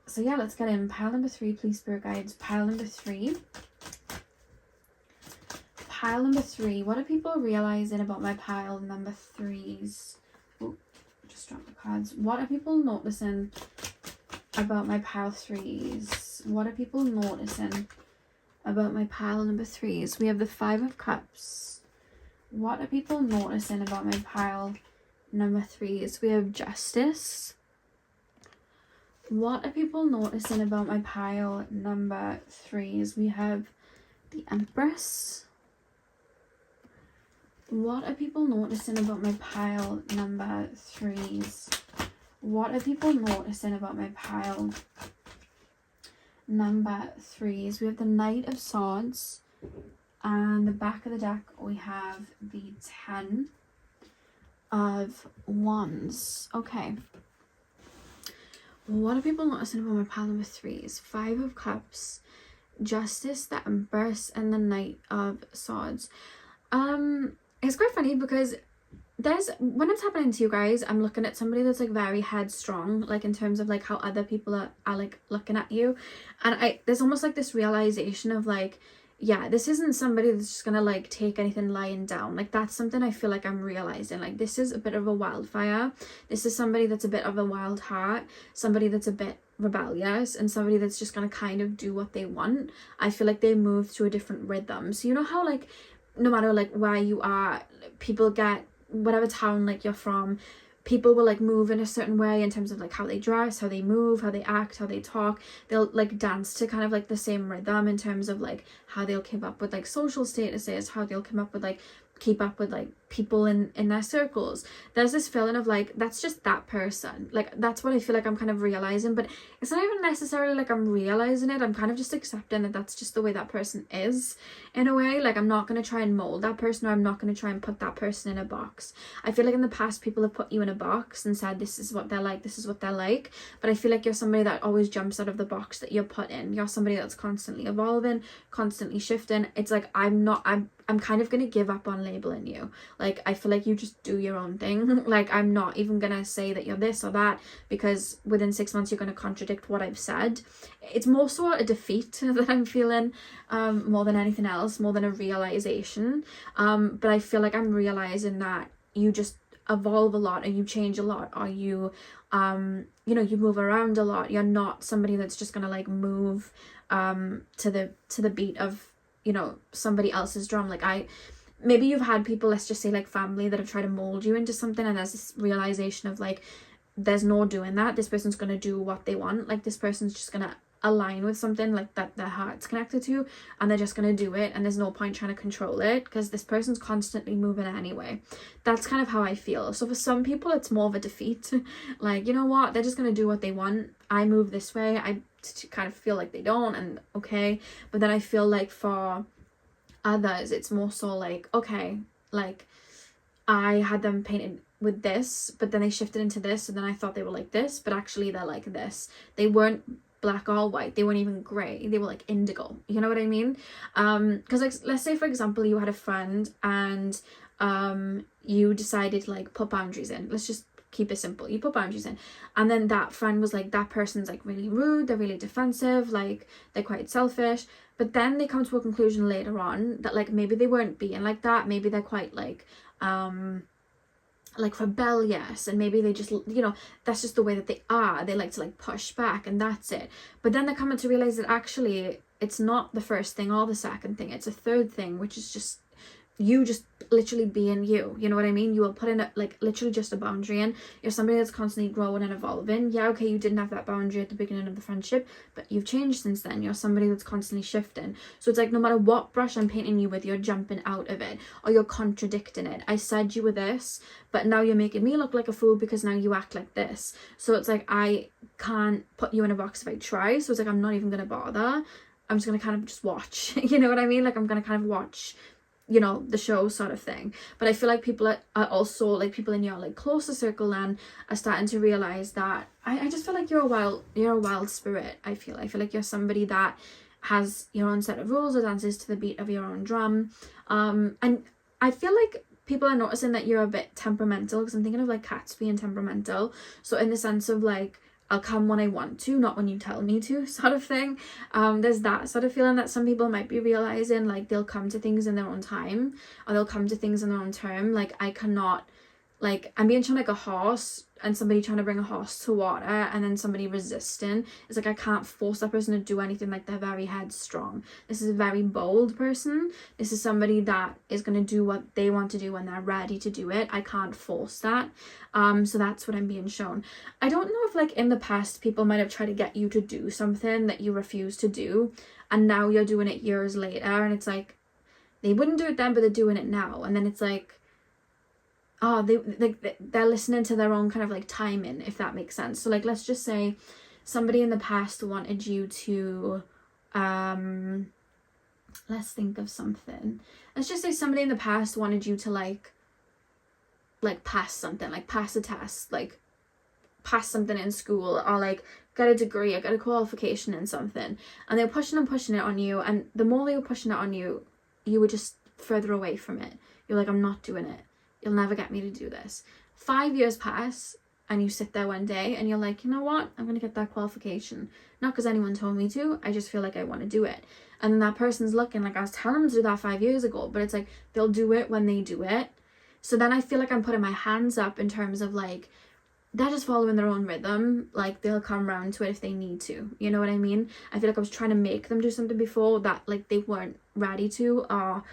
So yeah, let's get in. Pile number 3, please, spirit guides. Pile number 3. What are people realizing about my pile number 3s? Oh, just dropped the cards. What are people noticing about my pile 3s? What are people noticing about my pile number 3s? We have the 5 of Cups. What are people noticing about my pile number 3s? We have Justice. What are people noticing about my pile number 3s? We have the Empress. What are people noticing about my pile number 3s? What are people noticing about my pile number 3s? We have the Knight of Swords, and the back of the deck we have the 10 of Wands. Okay. What are people noticing about my pile number 3s? 5 of Cups, Justice, the Empress, and the Knight of Swords. It's quite funny because when it's happening to you guys, I'm looking at somebody that's like very headstrong, like in terms of like how other people are like looking at you, and there's almost like this realization of like, yeah, this isn't somebody that's just gonna like take anything lying down. Like that's something I feel like I'm realizing. Like this is a bit of a wildfire. This is somebody that's a bit of a wild heart, somebody that's a bit rebellious, and somebody that's just gonna kind of do what they want. I feel like they move to a different rhythm. So you know how like no matter like where you are, people get, whatever town like you're from, people will like move in a certain way in terms of like how they dress, how they move, how they act, how they talk. They'll like dance to kind of like the same rhythm in terms of like how they'll keep up with like social statuses, how they'll come up with like keep up with like people in their circles. There's this feeling of like that's just that person. Like that's what I feel like I'm kind of realizing, but it's not even necessarily like I'm realizing it. I'm kind of just accepting that that's just the way that person is in a way. Like I'm not going to try and mold that person, or I'm not going to try and put that person in a box. I feel like in the past people have put you in a box and said this is what they're like, this is what they're like, but I feel like you're somebody that always jumps out of the box that you're put in. You're somebody that's constantly evolving, constantly shifting. It's like I'm kind of gonna give up on labeling you. Like I feel like you just do your own thing. Like I'm not even gonna say that you're this or that, because within 6 months you're gonna contradict what I've said. It's more so a defeat that I'm feeling, more than anything else, more than a realization. But I feel like I'm realizing that you just evolve a lot, and you change a lot, or you you move around a lot. You're not somebody that's just gonna like move to the beat of somebody else's drum. Like maybe you've had people, let's just say like family, that have tried to mold you into something, and there's this realization of like, there's no doing that. This person's going to do what they want. Like this person's just going to align with something like that their heart's connected to, and they're just going to do it, and there's no point trying to control it because this person's constantly moving anyway. That's kind of how I feel. So for some people it's more of a defeat. Like, you know what, they're just going to do what they want. I move this way. I kind of feel like they don't, and okay. But then I feel like for others it's more so like, okay, like I had them painted with this, but then they shifted into this, and then I thought they were like this, but actually they're like this. They weren't black or white, they weren't even gray, they were like indigo, you know what I mean? Because like, let's say for example you had a friend and you decided to like put boundaries in. Let's just keep it simple. You put boundaries in, and then that friend was like, that person's like really rude, they're really defensive, like they're quite selfish. But then they come to a conclusion later on that like maybe they weren't being like that, maybe they're quite like rebellious, and maybe they just, you know, that's just the way that they are. They like to like push back, and that's it. But then they're coming to realize that actually it's not the first thing or the second thing, it's a third thing, which is just you just literally being you. You know what I mean? You will put in a, like literally just a boundary in. You're somebody that's constantly growing and evolving. Yeah, okay, you didn't have that boundary at the beginning of the friendship, but you've changed since then. You're somebody that's constantly shifting. So it's like no matter what brush I'm painting you with, you're jumping out of it, or you're contradicting it. I said you were this, but now you're making me look like a fool because now you act like this. So it's like I can't put you in a box if I try. So it's like I'm not even gonna bother. I'm just gonna kind of just watch. You know what I mean? Like I'm gonna kind of watch, you know, the show sort of thing. But I feel like people are also like people in your like closer circle then are starting to realize that I just feel like you're a wild spirit. I feel like you're somebody that has your own set of rules or dances to the beat of your own drum. And I feel like people are noticing that you're a bit temperamental, because I'm thinking of like cats being temperamental. So in the sense of like, I'll come when I want to, not when you tell me to, sort of thing. There's that sort of feeling that some people might be realizing, like they'll come to things in their own time, or they'll come to things in their own term. Like I cannot, like I'm being shown like a horse, and somebody trying to bring a horse to water, and then somebody resisting. It's like I can't force that person to do anything. Like they're very headstrong. This is a very bold person. This is somebody that is going to do what they want to do when they're ready to do it. I can't force that. So that's what I'm being shown. I don't know if like in the past people might have tried to get you to do something that you refuse to do, and now you're doing it years later, and it's like they wouldn't do it then, but they're doing it now. And then it's like, oh, they're listening to their own kind of like timing, if that makes sense. So like, let's just say somebody in the past wanted you to, let's think of something. Let's just say somebody in the past wanted you to like pass something, like pass a test, like pass something in school, or like get a degree or get a qualification in something. And they were pushing and pushing it on you. And the more they were pushing it on you, you were just further away from it. You're like, I'm not doing it. You'll never get me to do this. 5 years pass, and you sit there one day and you're like, you know what? I'm going to get that qualification. Not because anyone told me to. I just feel like I want to do it. And then that person's looking like, I was telling them to do that 5 years ago. But it's like, they'll do it when they do it. So then I feel like I'm putting my hands up in terms of like, they're just following their own rhythm. Like they'll come around to it if they need to. You know what I mean? I feel like I was trying to make them do something before that like they weren't ready to, or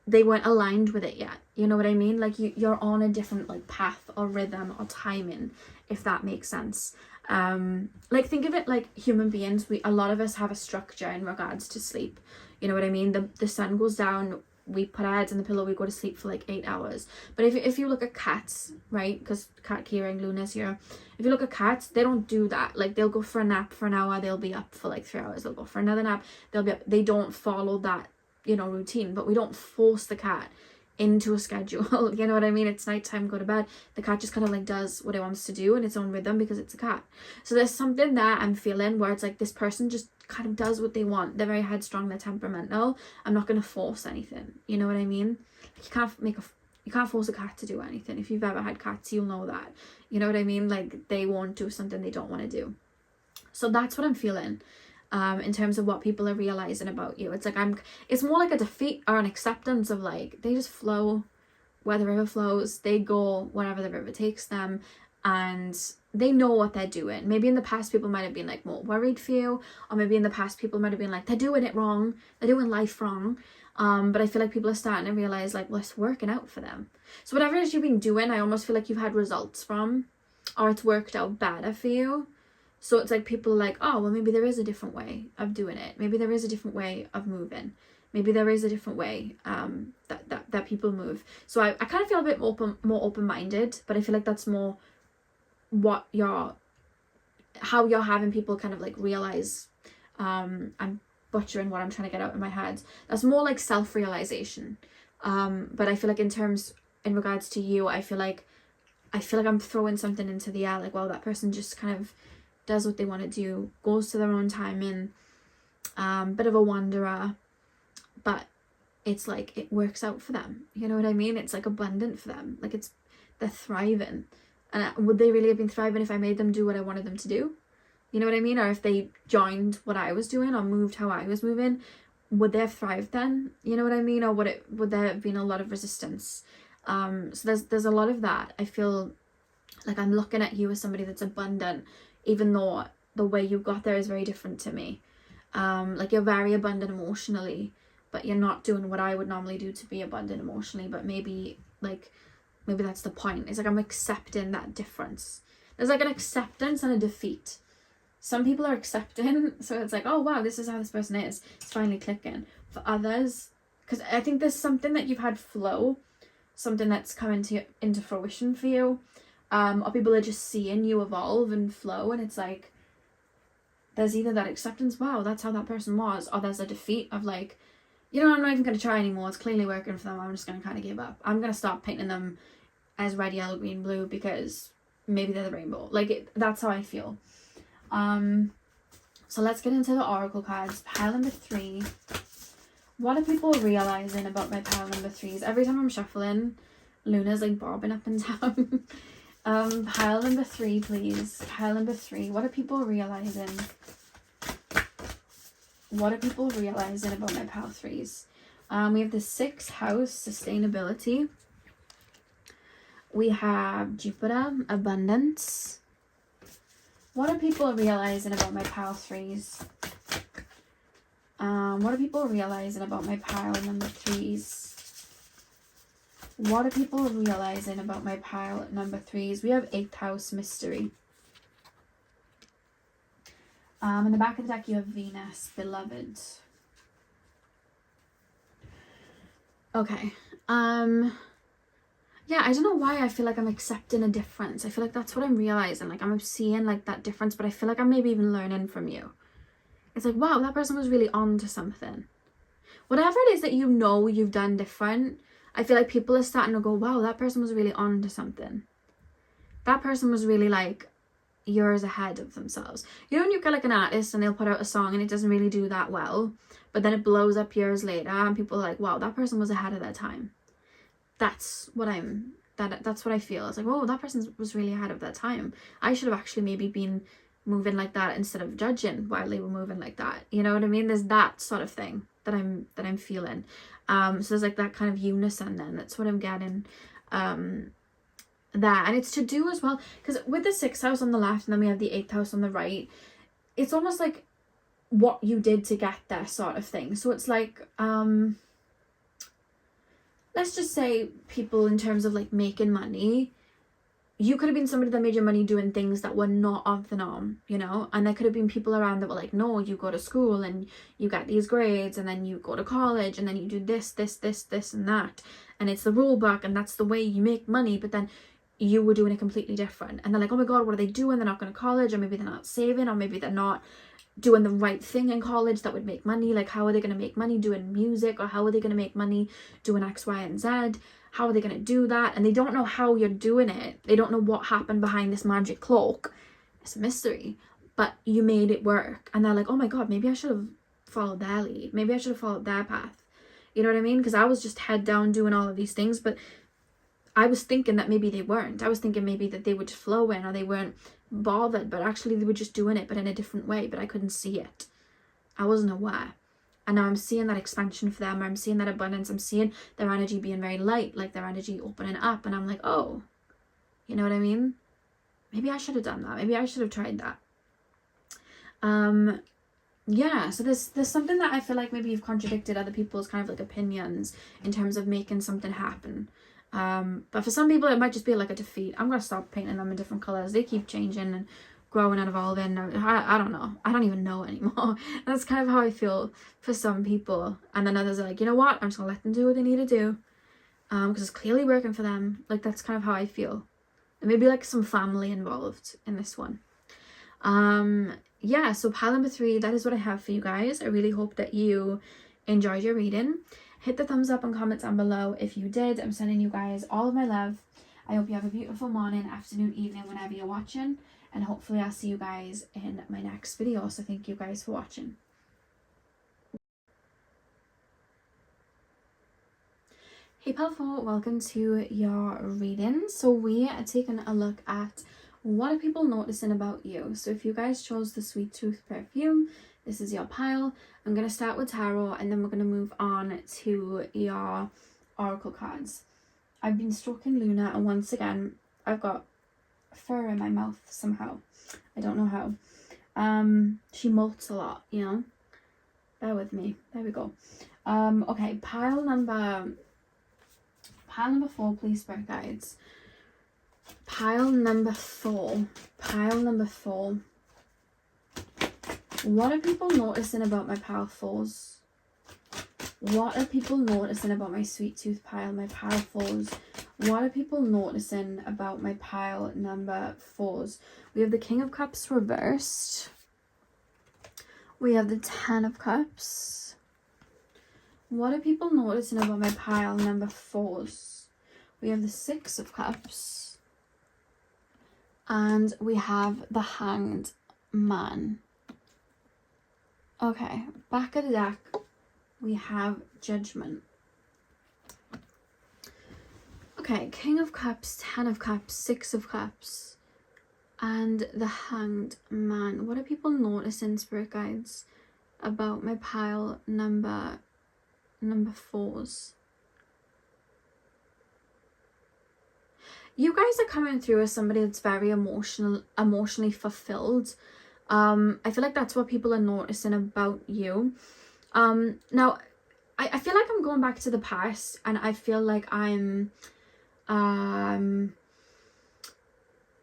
they weren't aligned with it yet. You know what I mean? Like you're on a different like path or rhythm or timing, if that makes sense. Like think of it like human beings. A lot of us have a structure in regards to sleep. You know what I mean? The sun goes down, we put our heads in the pillow, we go to sleep for like 8 hours. But if you look at cats, right? Because Cat Kira and Luna's here. If you look at cats, they don't do that. Like they'll go for a nap for an hour, they'll be up for like 3 hours. They'll go for another nap, they'll be up. They don't follow that, you know, routine. But we don't force the cat into a schedule. You know what I mean? It's nighttime, go to bed. The cat just kind of like does what it wants to do in its own rhythm because it's a cat. So there's something that I'm feeling where it's like this person just kind of does what they want. They're very headstrong, they're temperamental. I'm not going to force anything. You know what I mean? You can't force a cat to do anything. If you've ever had cats, you'll know that. You know what I mean? Like they won't do something they don't want to do. So that's what I'm feeling. In terms of what people are realizing about you. It's like it's more like a defeat or an acceptance of like, they just flow where the river flows, they go wherever the river takes them, and they know what they're doing. Maybe in the past people might have been like more worried for you, or maybe in the past people might have been like, they're doing it wrong, they're doing life wrong. But I feel like people are starting to realize like, well, it's working out for them. So whatever it is you've been doing, I almost feel like you've had results from, or it's worked out better for you. So it's like people are like, oh, well, maybe there is a different way of doing it. Maybe there is a different way of moving. Maybe there is a different way that people move. So I kind of feel a bit more open-minded, but I feel like that's more how you're having people kind of like realize, I'm butchering what I'm trying to get out in my head. That's more like self-realization. But I feel like in regards to you, I feel like I'm throwing something into the air, like, well, that person just kind of does what they want to do, goes to their own timing, bit of a wanderer, but it's like it works out for them. You know what I mean? It's like abundant for them. Like they're thriving. And would they really have been thriving if I made them do what I wanted them to do? You know what I mean? Or if they joined what I was doing or moved how I was moving, would they have thrived then? You know what I mean? Or would there have been a lot of resistance? So there's a lot of that. I feel like I'm looking at you as somebody that's abundant, even though the way you got there is very different to me. Like you're very abundant emotionally, but you're not doing what I would normally do to be abundant emotionally. But maybe that's the point. It's like I'm accepting that difference. There's like an acceptance and a defeat. Some people are accepting, so it's like, oh wow, this is how this person is. It's finally clicking. For others, because I think there's something that you've had flow, something that's come into fruition for you, or people are just seeing you evolve and flow, and it's like there's either that acceptance, wow, that's how that person was, or there's a defeat of like, you know, I'm not even going to try anymore. It's clearly working for them. I'm just going to kind of give up. I'm going to stop painting them as red, yellow, green, blue because maybe they're the rainbow. Like that's how I feel. So let's get into the oracle cards. Pile number 3. What are people realizing about my pile number 3s? Every time I'm shuffling, Luna's like bobbing up and down. Pile number 3, please. Pile number 3. What are people realizing? What are people realizing about my pile 3s? We have the 6th house, sustainability. We have Jupiter, abundance. What are people realizing about my pile 3s? What are people realizing about my pile number 3s? What are people realizing about my pile number 3s? We have 8th house, mystery. In the back of the deck, you have Venus, beloved. Okay. Yeah, I don't know why I feel like I'm accepting a difference. I feel like that's what I'm realizing. Like I'm seeing like that difference, but I feel like I'm maybe even learning from you. It's like, wow, that person was really on to something. Whatever it is that you know you've done different, I feel like people are starting to go, wow, that person was really on to something. That person was really like years ahead of themselves. You know when you get like an artist and they'll put out a song and it doesn't really do that well, but then it blows up years later and people are like, wow, that person was ahead of their time. That's what I feel. It's like, oh, that person was really ahead of their time. I should have actually maybe been moving like that instead of judging while they were moving like that. You know what I mean? There's that sort of thing that I'm feeling. So there's like that kind of unison then. That's what I'm getting. That, and it's to do as well because with the 6th house on the left and then we have the 8th house on the right, it's almost like what you did to get there sort of thing. So it's like let's just say people in terms of like making money, you could have been somebody that made your money doing things that were not of the norm, you know, and there could have been people around that were like, no, you go to school and you get these grades and then you go to college and then you do this and that, and it's the rule book and that's the way you make money, but then you were doing it completely different, and they're like, oh my god, what are they doing? They're not going to college, or maybe they're not saving, or maybe they're not doing the right thing in college that would make money. Like, how are they going to make money doing music, or how are they going to make money doing X, Y, and Z? How are they going to do that? And they don't know how you're doing it. They don't know what happened behind this magic cloak. It's a mystery, but you made it work, and they're like, oh my god, maybe I should have followed their lead, maybe I should have followed their path. You know what I mean? Because I was just head down doing all of these things, but I was thinking that maybe they weren't. I was thinking maybe that they were just flowing or they weren't bothered, but actually they were just doing it, but in a different way, but I couldn't see it. I wasn't aware. And now I'm seeing that expansion for them, or I'm seeing that abundance. I'm seeing their energy being very light, like their energy opening up, and I'm like, oh, you know what I mean? maybe I should have done that. Maybe I should have tried that. Yeah, so there's something that I feel like maybe you've contradicted other people's kind of like opinions in terms of making something happen. But for some people it might just be like a defeat. I'm gonna stop painting them in different colors. They keep changing and growing and evolving. I don't know. I don't even know anymore. That's kind of how I feel for some people. And then others are like, you know what? I'm just gonna let them do what they need to do. Because it's clearly working for them. Like, that's kind of how I feel. There may be like some family involved in this one. Yeah, so pile number 3, that is what I have for you guys. I really hope that you enjoyed your reading. Hit the thumbs up and comments down below if you did. I'm sending you guys all of my love. I hope you have a beautiful morning, afternoon, evening, whenever you're watching. And hopefully I'll see you guys in my next video. So thank you guys for watching. Hey Pal4, welcome to your reading. So we are taking a look at what are people noticing about you. So if you guys chose the Sweet Tooth perfume, this is your pile. I'm going to start with tarot and then we're going to move on to your oracle cards. I've been stroking Luna and once again I've got fur in my mouth somehow. I don't know how. She molts a lot, you know. Bear with me. There we go. Okay, pile number 4, please, spirit guides. Pile number 4. What are people noticing about my pile 4s? What are people noticing about my Sweet Tooth pile, my pile 4s? What are people noticing about my pile number 4s? We have the King of Cups reversed. We have the 10 of Cups. What are people noticing about my pile number 4s? We have the 6 of Cups. And we have the Hanged Man. Okay, back of the deck, we have Judgment. Okay, King of Cups, 10 of Cups, 6 of Cups, and the Hanged Man. What are people noticing, spirit guides, about my pile number 4s? You guys are coming through as somebody that's very emotionally fulfilled. I feel like that's what people are noticing about you. Now, I feel like I'm going back to the past, and I feel like I'm,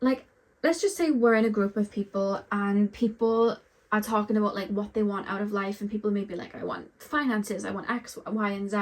like, let's just say we're in a group of people, and people are talking about like what they want out of life, and people may be like, I want finances, I want X, Y, and Z,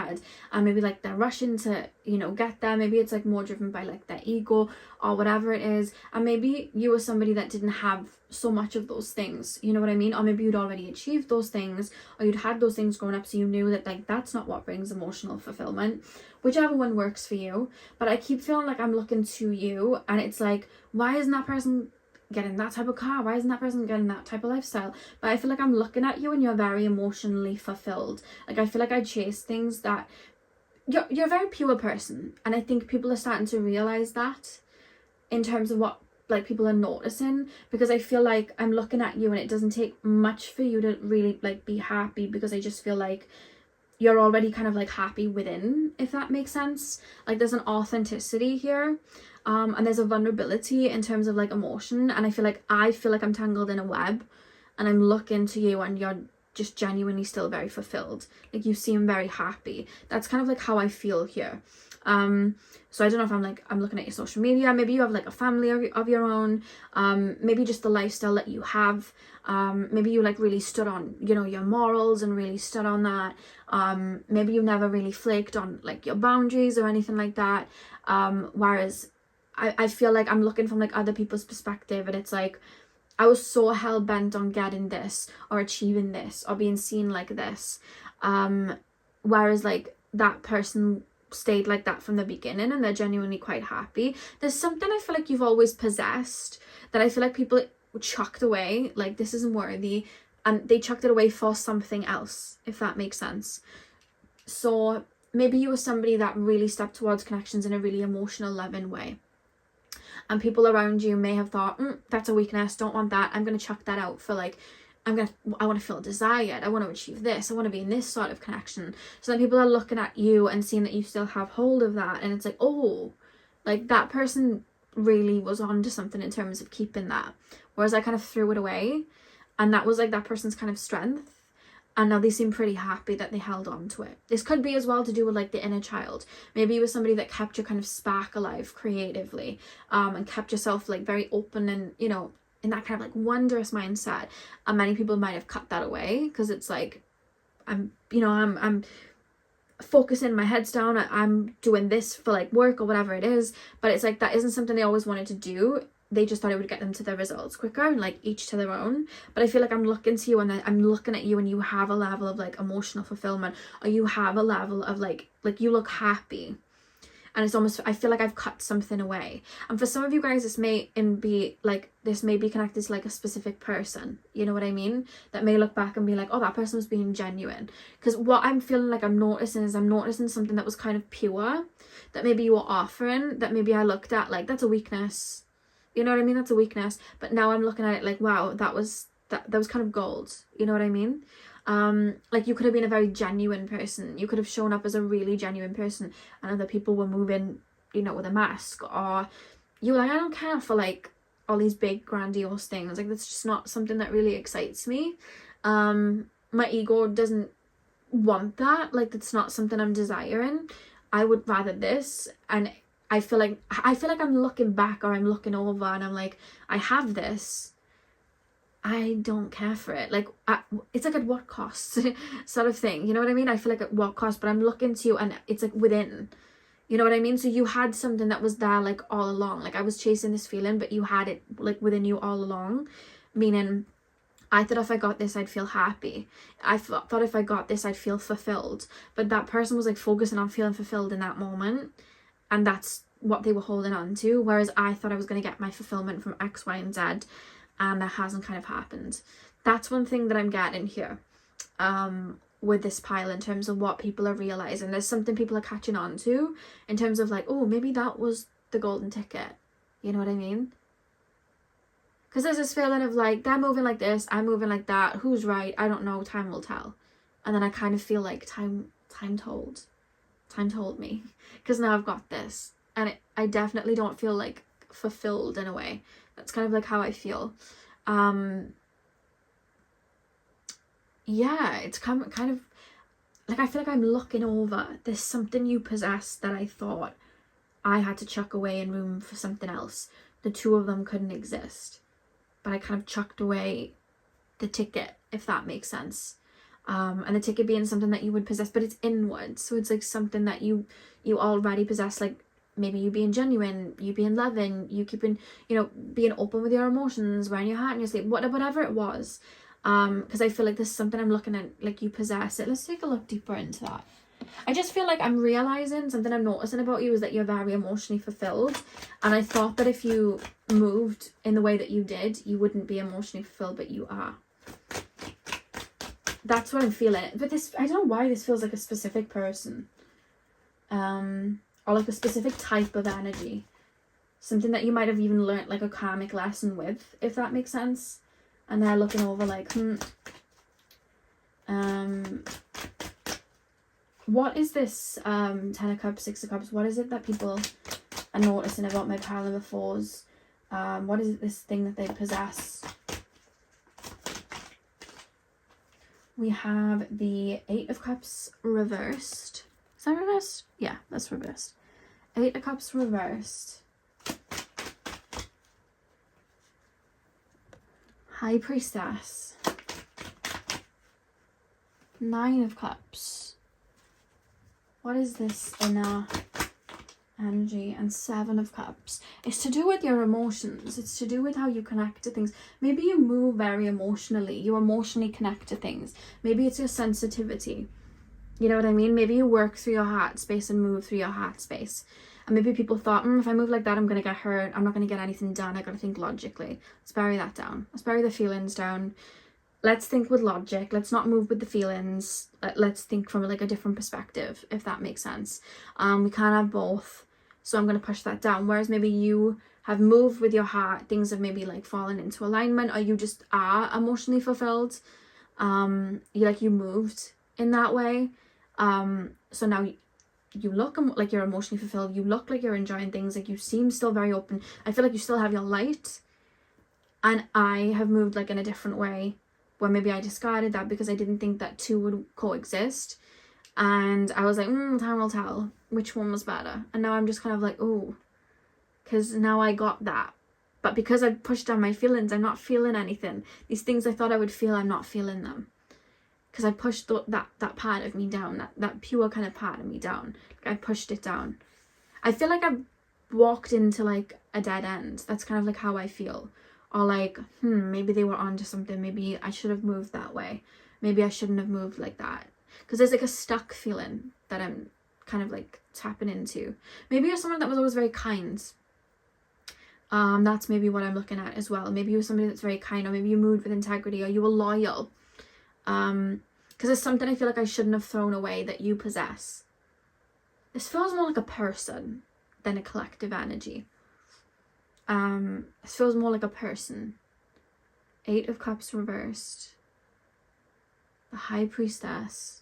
and maybe like they're rushing to, you know, get there. Maybe it's like more driven by like their ego or whatever it is, and maybe you were somebody that didn't have so much of those things, you know what I mean? Or maybe you'd already achieved those things, or you'd had those things growing up, so you knew that like that's not what brings emotional fulfillment. Whichever one works for you. But I keep feeling like I'm looking to you, and it's like, why isn't that person getting that type of car? Why isn't that person getting that type of lifestyle? But I feel like I'm looking at you and you're very emotionally fulfilled. Like, I feel like I chase things that you're a very pure person, and I think people are starting to realize that in terms of what like people are noticing, because I feel like I'm looking at you and it doesn't take much for you to really like be happy, because I just feel like you're already kind of like happy within, if that makes sense. Like, there's an authenticity here. And there's a vulnerability in terms of like emotion, and I feel like I'm tangled in a web, and I'm looking to you and you're just genuinely still very fulfilled. Like, you seem very happy. That's kind of like how I feel here. So I don't know if I'm looking at your social media. Maybe you have like a family of your own, maybe just the lifestyle that you have. Maybe you like really stood on, you know, your morals and really stood on that. Maybe you never really flaked on like your boundaries or anything like that. Whereas I feel like I'm looking from like other people's perspective, and it's like, I was so hell-bent on getting this or achieving this or being seen like this. Whereas like that person stayed like that from the beginning, and they're genuinely quite happy. There's something I feel like you've always possessed that I feel like people chucked away, like this isn't worthy, and they chucked it away for something else, if that makes sense. So maybe you were somebody that really stepped towards connections in a really emotional, loving way, and people around you may have thought, that's a weakness, don't want that, I'm gonna chuck that out for like, I want to feel desired, I want to achieve this, I want to be in this sort of connection. So then people are looking at you and seeing that you still have hold of that, and it's like, oh, like that person really was on to something in terms of keeping that, whereas I kind of threw it away, and that was like that person's kind of strength. And now they seem pretty happy that they held on to it. This could be as well to do with like the inner child. Maybe it was somebody that kept your kind of spark alive creatively, and kept yourself like very open and, you know, in that kind of like wondrous mindset. And many people might have cut that away because it's like, I'm focusing, my head's down, I'm doing this for like work or whatever it is. But it's like, that isn't something they always wanted to do. They just thought it would get them to their results quicker, and like each to their own. But I feel like I'm looking to you, and I'm looking at you, and you have a level of like emotional fulfillment, or you have a level of like you look happy. And it's almost, I feel like I've cut something away. And for some of you guys, this may be connected to like a specific person, you know what I mean, that may look back and be like, oh, that person was being genuine. Because what I'm feeling like I'm noticing something that was kind of pure, that maybe you were offering, that maybe I looked at like, that's a weakness. You know what I mean? That's a weakness. But now I'm looking at it like, wow, that was kind of gold. You know what I mean? Like you could have been a very genuine person. You could have shown up as a really genuine person, and other people were moving, you know, with a mask. Or you were like, I don't care for like all these big grandiose things. Like that's just not something that really excites me. My ego doesn't want that. Like that's not something I'm desiring. I would rather this. And I feel like I'm looking back, or I'm looking over, and I'm like, I have this. I don't care for it. Like, it's like at what cost sort of thing. You know what I mean? I feel like at what cost, but I'm looking to you, and it's like within. You know what I mean? So you had something that was there like all along. Like I was chasing this feeling, but you had it like within you all along. Meaning, I thought if I got this, I'd feel happy. I thought if I got this, I'd feel fulfilled. But that person was like focusing on feeling fulfilled in that moment. And that's what they were holding on to. Whereas I thought I was going to get my fulfillment from X, Y, and Z. And that hasn't kind of happened. That's one thing that I'm getting here with this pile, in terms of what people are realizing. There's something people are catching on to in terms of like, oh, maybe that was the golden ticket. You know what I mean? Because there's this feeling of like, they're moving like this, I'm moving like that. Who's right? I don't know. Time will tell. And then I kind of feel like time told me, because now I've got this, and I definitely don't feel like fulfilled in a way. That's kind of like how I feel. Yeah, it's kind of like, I feel like I'm looking over, there's something you possess that I thought I had to chuck away in room for something else. The two of them couldn't exist, but I kind of chucked away the ticket, if that makes sense. And the ticket being something that you would possess, but it's inward, so it's like something that you already possess. Like maybe you being genuine, you being loving, you keeping, you know, being open with your emotions, wearing your heart in your sleeve, whatever it was. Because I feel like there's something I'm looking at, like you possess it. Let's take a look deeper into that. I just feel like I'm realizing something I'm noticing about you is that you're very emotionally fulfilled, and I thought that if you moved in the way that you did, you wouldn't be emotionally fulfilled, but you are. That's what I'm feeling. But this, I don't know why this feels like a specific person. Or like a specific type of energy. Something that you might have even learnt like a karmic lesson with, if that makes sense. And they're looking over like, what is this 10 of Cups, 6 of Cups? What is it that people are noticing about my pile of the fours? What is it, this thing that they possess? We have the 8 of Cups reversed. Is that reversed? Yeah, that's reversed. 8 of Cups reversed. High Priestess. 9 of Cups. What is this inner energy? And 7 of Cups. It's to do with your emotions. It's to do with how you connect to things. Maybe you move very emotionally. You emotionally connect to things. Maybe it's your sensitivity. You know what I mean? Maybe you work through your heart space and move through your heart space. And maybe people thought, if I move like that, I'm going to get hurt. I'm not going to get anything done. I got to think logically. Let's bury that down. Let's bury the feelings down. Let's think with logic. Let's not move with the feelings. Let's think from like a different perspective, if that makes sense. We can't have both. So I'm going to push that down. Whereas maybe you have moved with your heart. Things have maybe like fallen into alignment, or you just are emotionally fulfilled. You moved in that way. So now you look like you're emotionally fulfilled, you look like you're enjoying things, like you seem still very open. I feel like you still have your light, and I have moved like in a different way, where maybe I discarded that because I didn't think that two would coexist, and I was like, time will tell which one was better. And now I'm just kind of like, oh, because now I got that, but because I've pushed down my feelings, I'm not feeling anything. These things I thought I would feel, I'm not feeling them, because I pushed that part of me down, that pure kind of part of me down. Like I pushed it down. I feel like I've walked into like a dead end. That's kind of like how I feel. Or like, maybe they were onto something. Maybe I should have moved that way. Maybe I shouldn't have moved like that. Because there's like a stuck feeling that I'm kind of like tapping into. Maybe you're someone that was always very kind. That's maybe what I'm looking at as well. Maybe you're somebody that's very kind, or maybe you moved with integrity, or you were loyal. Because there's something I feel like I shouldn't have thrown away that you possess. This feels more like a person than a collective energy. It feels more like a person. 8 of Cups reversed. The High Priestess.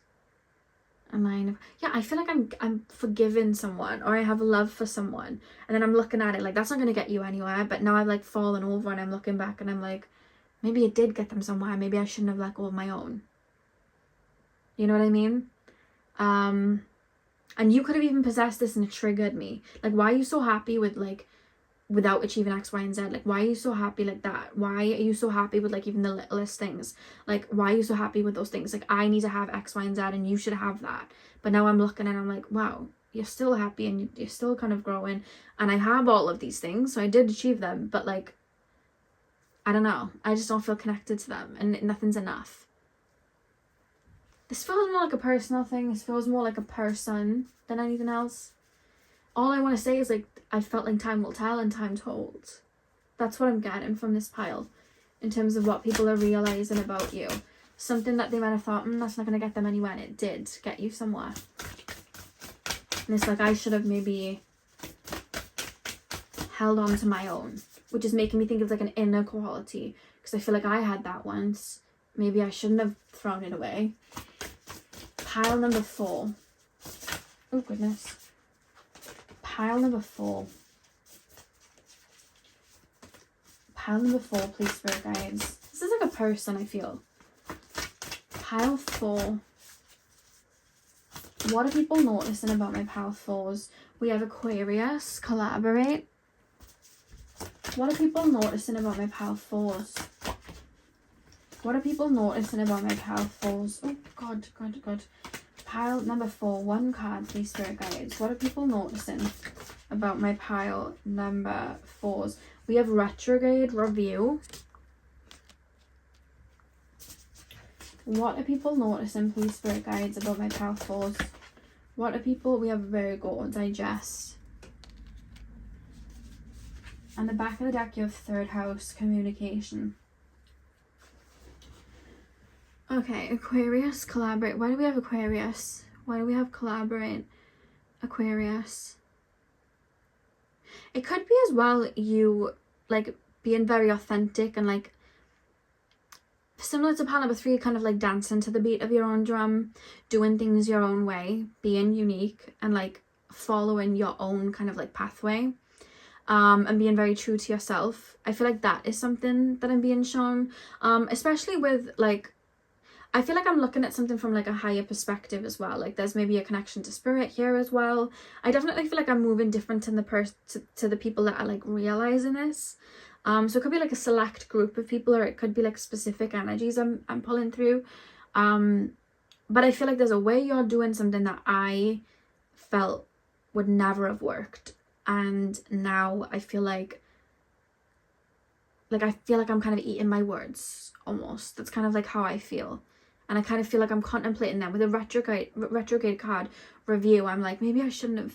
A 9 of... Yeah, I feel like I'm forgiving someone, or I have love for someone, and then I'm looking at it like, that's not going to get you anywhere. But now I've like fallen over, and I'm looking back and I'm like, maybe it did get them somewhere. Maybe I shouldn't have let go of my own. You know what I mean? And you could have even possessed this and it triggered me. Like, why are you so happy with like without achieving X, Y, and Z? Like, why are you so happy like that? Why are you so happy with like even the littlest things? Like, why are you so happy with those things? Like, I need to have X, Y, and Z, and you should have that. But now I'm looking and I'm like, wow, you're still happy, and you're still kind of growing, and I have all of these things, so I did achieve them, but like, I don't know, I just don't feel connected to them, and nothing's enough. This feels more like a personal thing. This feels more like a person than anything else. All I want to say is like, I felt like time will tell and time told. That's what I'm getting from this pile in terms of what people are realizing about you. Something that they might have thought, that's not going to get them anywhere, and it did get you somewhere. And it's like, I should have maybe held on to my own, which is making me think of like an inner quality, because I feel like I had that once. Maybe I shouldn't have thrown it away. Pile number 4. Oh goodness. Pile number 4. Pile number 4, please, spirit guides. This is like a person, I feel. Pile 4. What are people noticing about my pile 4s? We have Aquarius, collaborate. What are people noticing about my pile 4s? What are people noticing about my pile 4s? Oh, God. Pile number 4. 1 card, please, spirit guides. What are people noticing about my pile number 4s? We have retrograde review. What are people noticing, please, spirit guides, about my pile 4s? What are people... We have Virgo, digest. And the back of the deck, you have 3rd house, communication. Okay, Aquarius, collaborate. Why do we have Aquarius? Why do we have collaborate? Aquarius. It could be as well you, like, being very authentic and, like, similar to pile number 3, kind of, like, dancing to the beat of your own drum, doing things your own way, being unique, and, like, following your own kind of, like, pathway, and being very true to yourself. I feel like that is something that I'm being shown, especially with, like, I feel like I'm looking at something from like a higher perspective as well. Like there's maybe a connection to spirit here as well. I definitely feel like I'm moving different in the to the people that are like realizing this. So it could be like a select group of people, or it could be like specific energies I'm pulling through. But I feel like there's a way you're doing something that I felt would never have worked, and now I feel like I'm kind of eating my words almost. That's kind of like how I feel. And I kind of feel like I'm contemplating that with a retrograde card review. I'm like, maybe I shouldn't have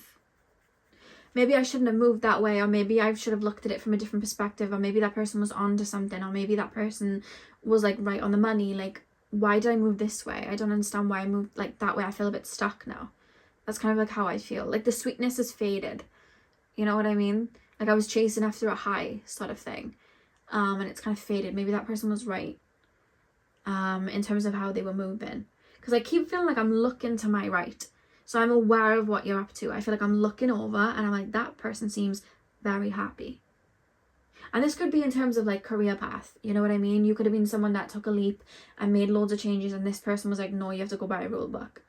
moved that way, or maybe I should have looked at it from a different perspective, or maybe that person was onto something, or maybe that person was like right on the money. Like, why did I move this way? I don't understand why I moved like that way. I feel a bit stuck now. That's kind of like how I feel. Like the sweetness has faded. You know what I mean? Like I was chasing after a high sort of thing. And it's kind of faded. Maybe that person was right. In terms of how they were moving, because I keep feeling like I'm looking to my right, So I'm aware of what you're up to. I feel like I'm looking over and I'm like, that person seems very happy. And this could be in terms of like career path, you know what I mean? You could have been someone that took a leap and made loads of changes, and this person was like, no, you have to go by a rule book.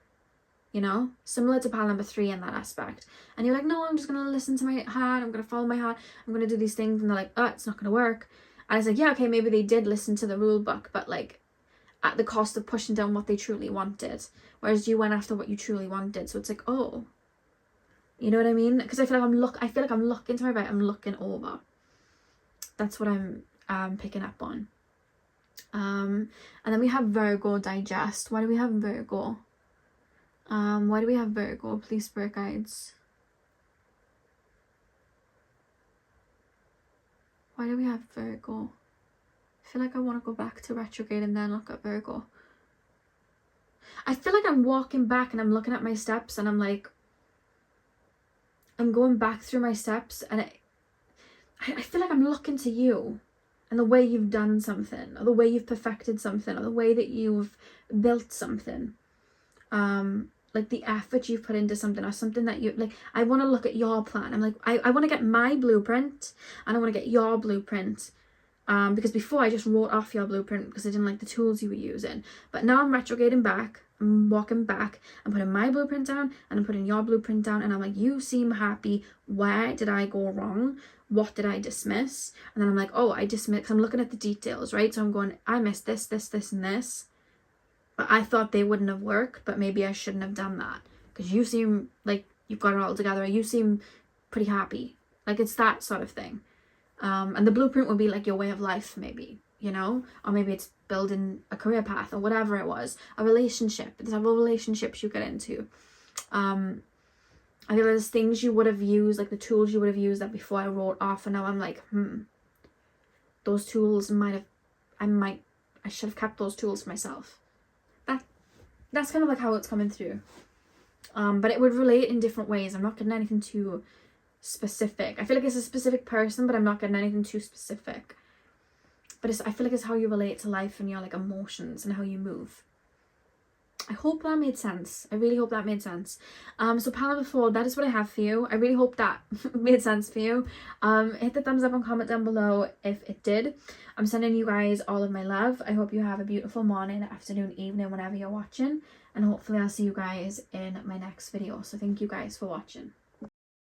You know, similar to pile number 3 in that aspect. And you're like, no, I'm just going to listen to my heart. I'm going to follow my heart. I'm going to do these things. And they're like, oh, it's not going to work. And I was like, yeah, okay, maybe they did listen to the rule book, but like at the cost of pushing down what they truly wanted. Whereas you went after what you truly wanted. So it's like, oh, you know what I mean? Because I feel like I'm looking to my right. I'm looking over. That's what I'm picking up on. And then we have Virgo digest. Why do we have Virgo? Why do we have Virgo? Please, spirit guides. Why do we have Virgo? I feel like I want to go back to retrograde and then look at Virgo. I feel like I'm walking back and I'm looking at my steps and I'm like, I'm going back through my steps, and I feel like I'm looking to you and the way you've done something, or the way you've perfected something, or the way that you've built something. Like the effort you've put into something, or something that you like. I want to look at your plan. I'm like, I want to get my blueprint and I want to get your blueprint. Because before I just wrote off your blueprint because I didn't like the tools you were using. But now I'm retrograding back. I'm walking back. I'm putting my blueprint down and I'm putting your blueprint down. And I'm like, you seem happy. Where did I go wrong? What did I dismiss? And then I'm like, oh, I dismissed. Because I'm looking at the details, right? So I'm going, I missed this, this, this, and this. But I thought they wouldn't have worked. But maybe I shouldn't have done that. Because you seem like you've got it all together. You seem pretty happy. Like it's that sort of thing. And the blueprint would be like your way of life, maybe, you know, or maybe it's building a career path or whatever it was, a relationship. There's several relationships you get into. I feel there's things you would have used, like the tools you would have used that before I wrote off, and now I'm like, those tools I should have kept those tools for myself. That's kind of like how it's coming through. But it would relate in different ways. I'm not getting anything too specific. I feel like it's a specific person, but I'm not getting anything too specific. But I feel like it's how you relate to life and your like emotions and how you move. I hope that made sense. I really hope that made sense. So pile number 4, that is what I have for you. I really hope that made sense for you. Hit the thumbs up and comment down below if it did. I'm sending you guys all of my love. I hope you have a beautiful morning, afternoon, evening, whenever you're watching. And hopefully I'll see you guys in my next video. So thank you guys for watching.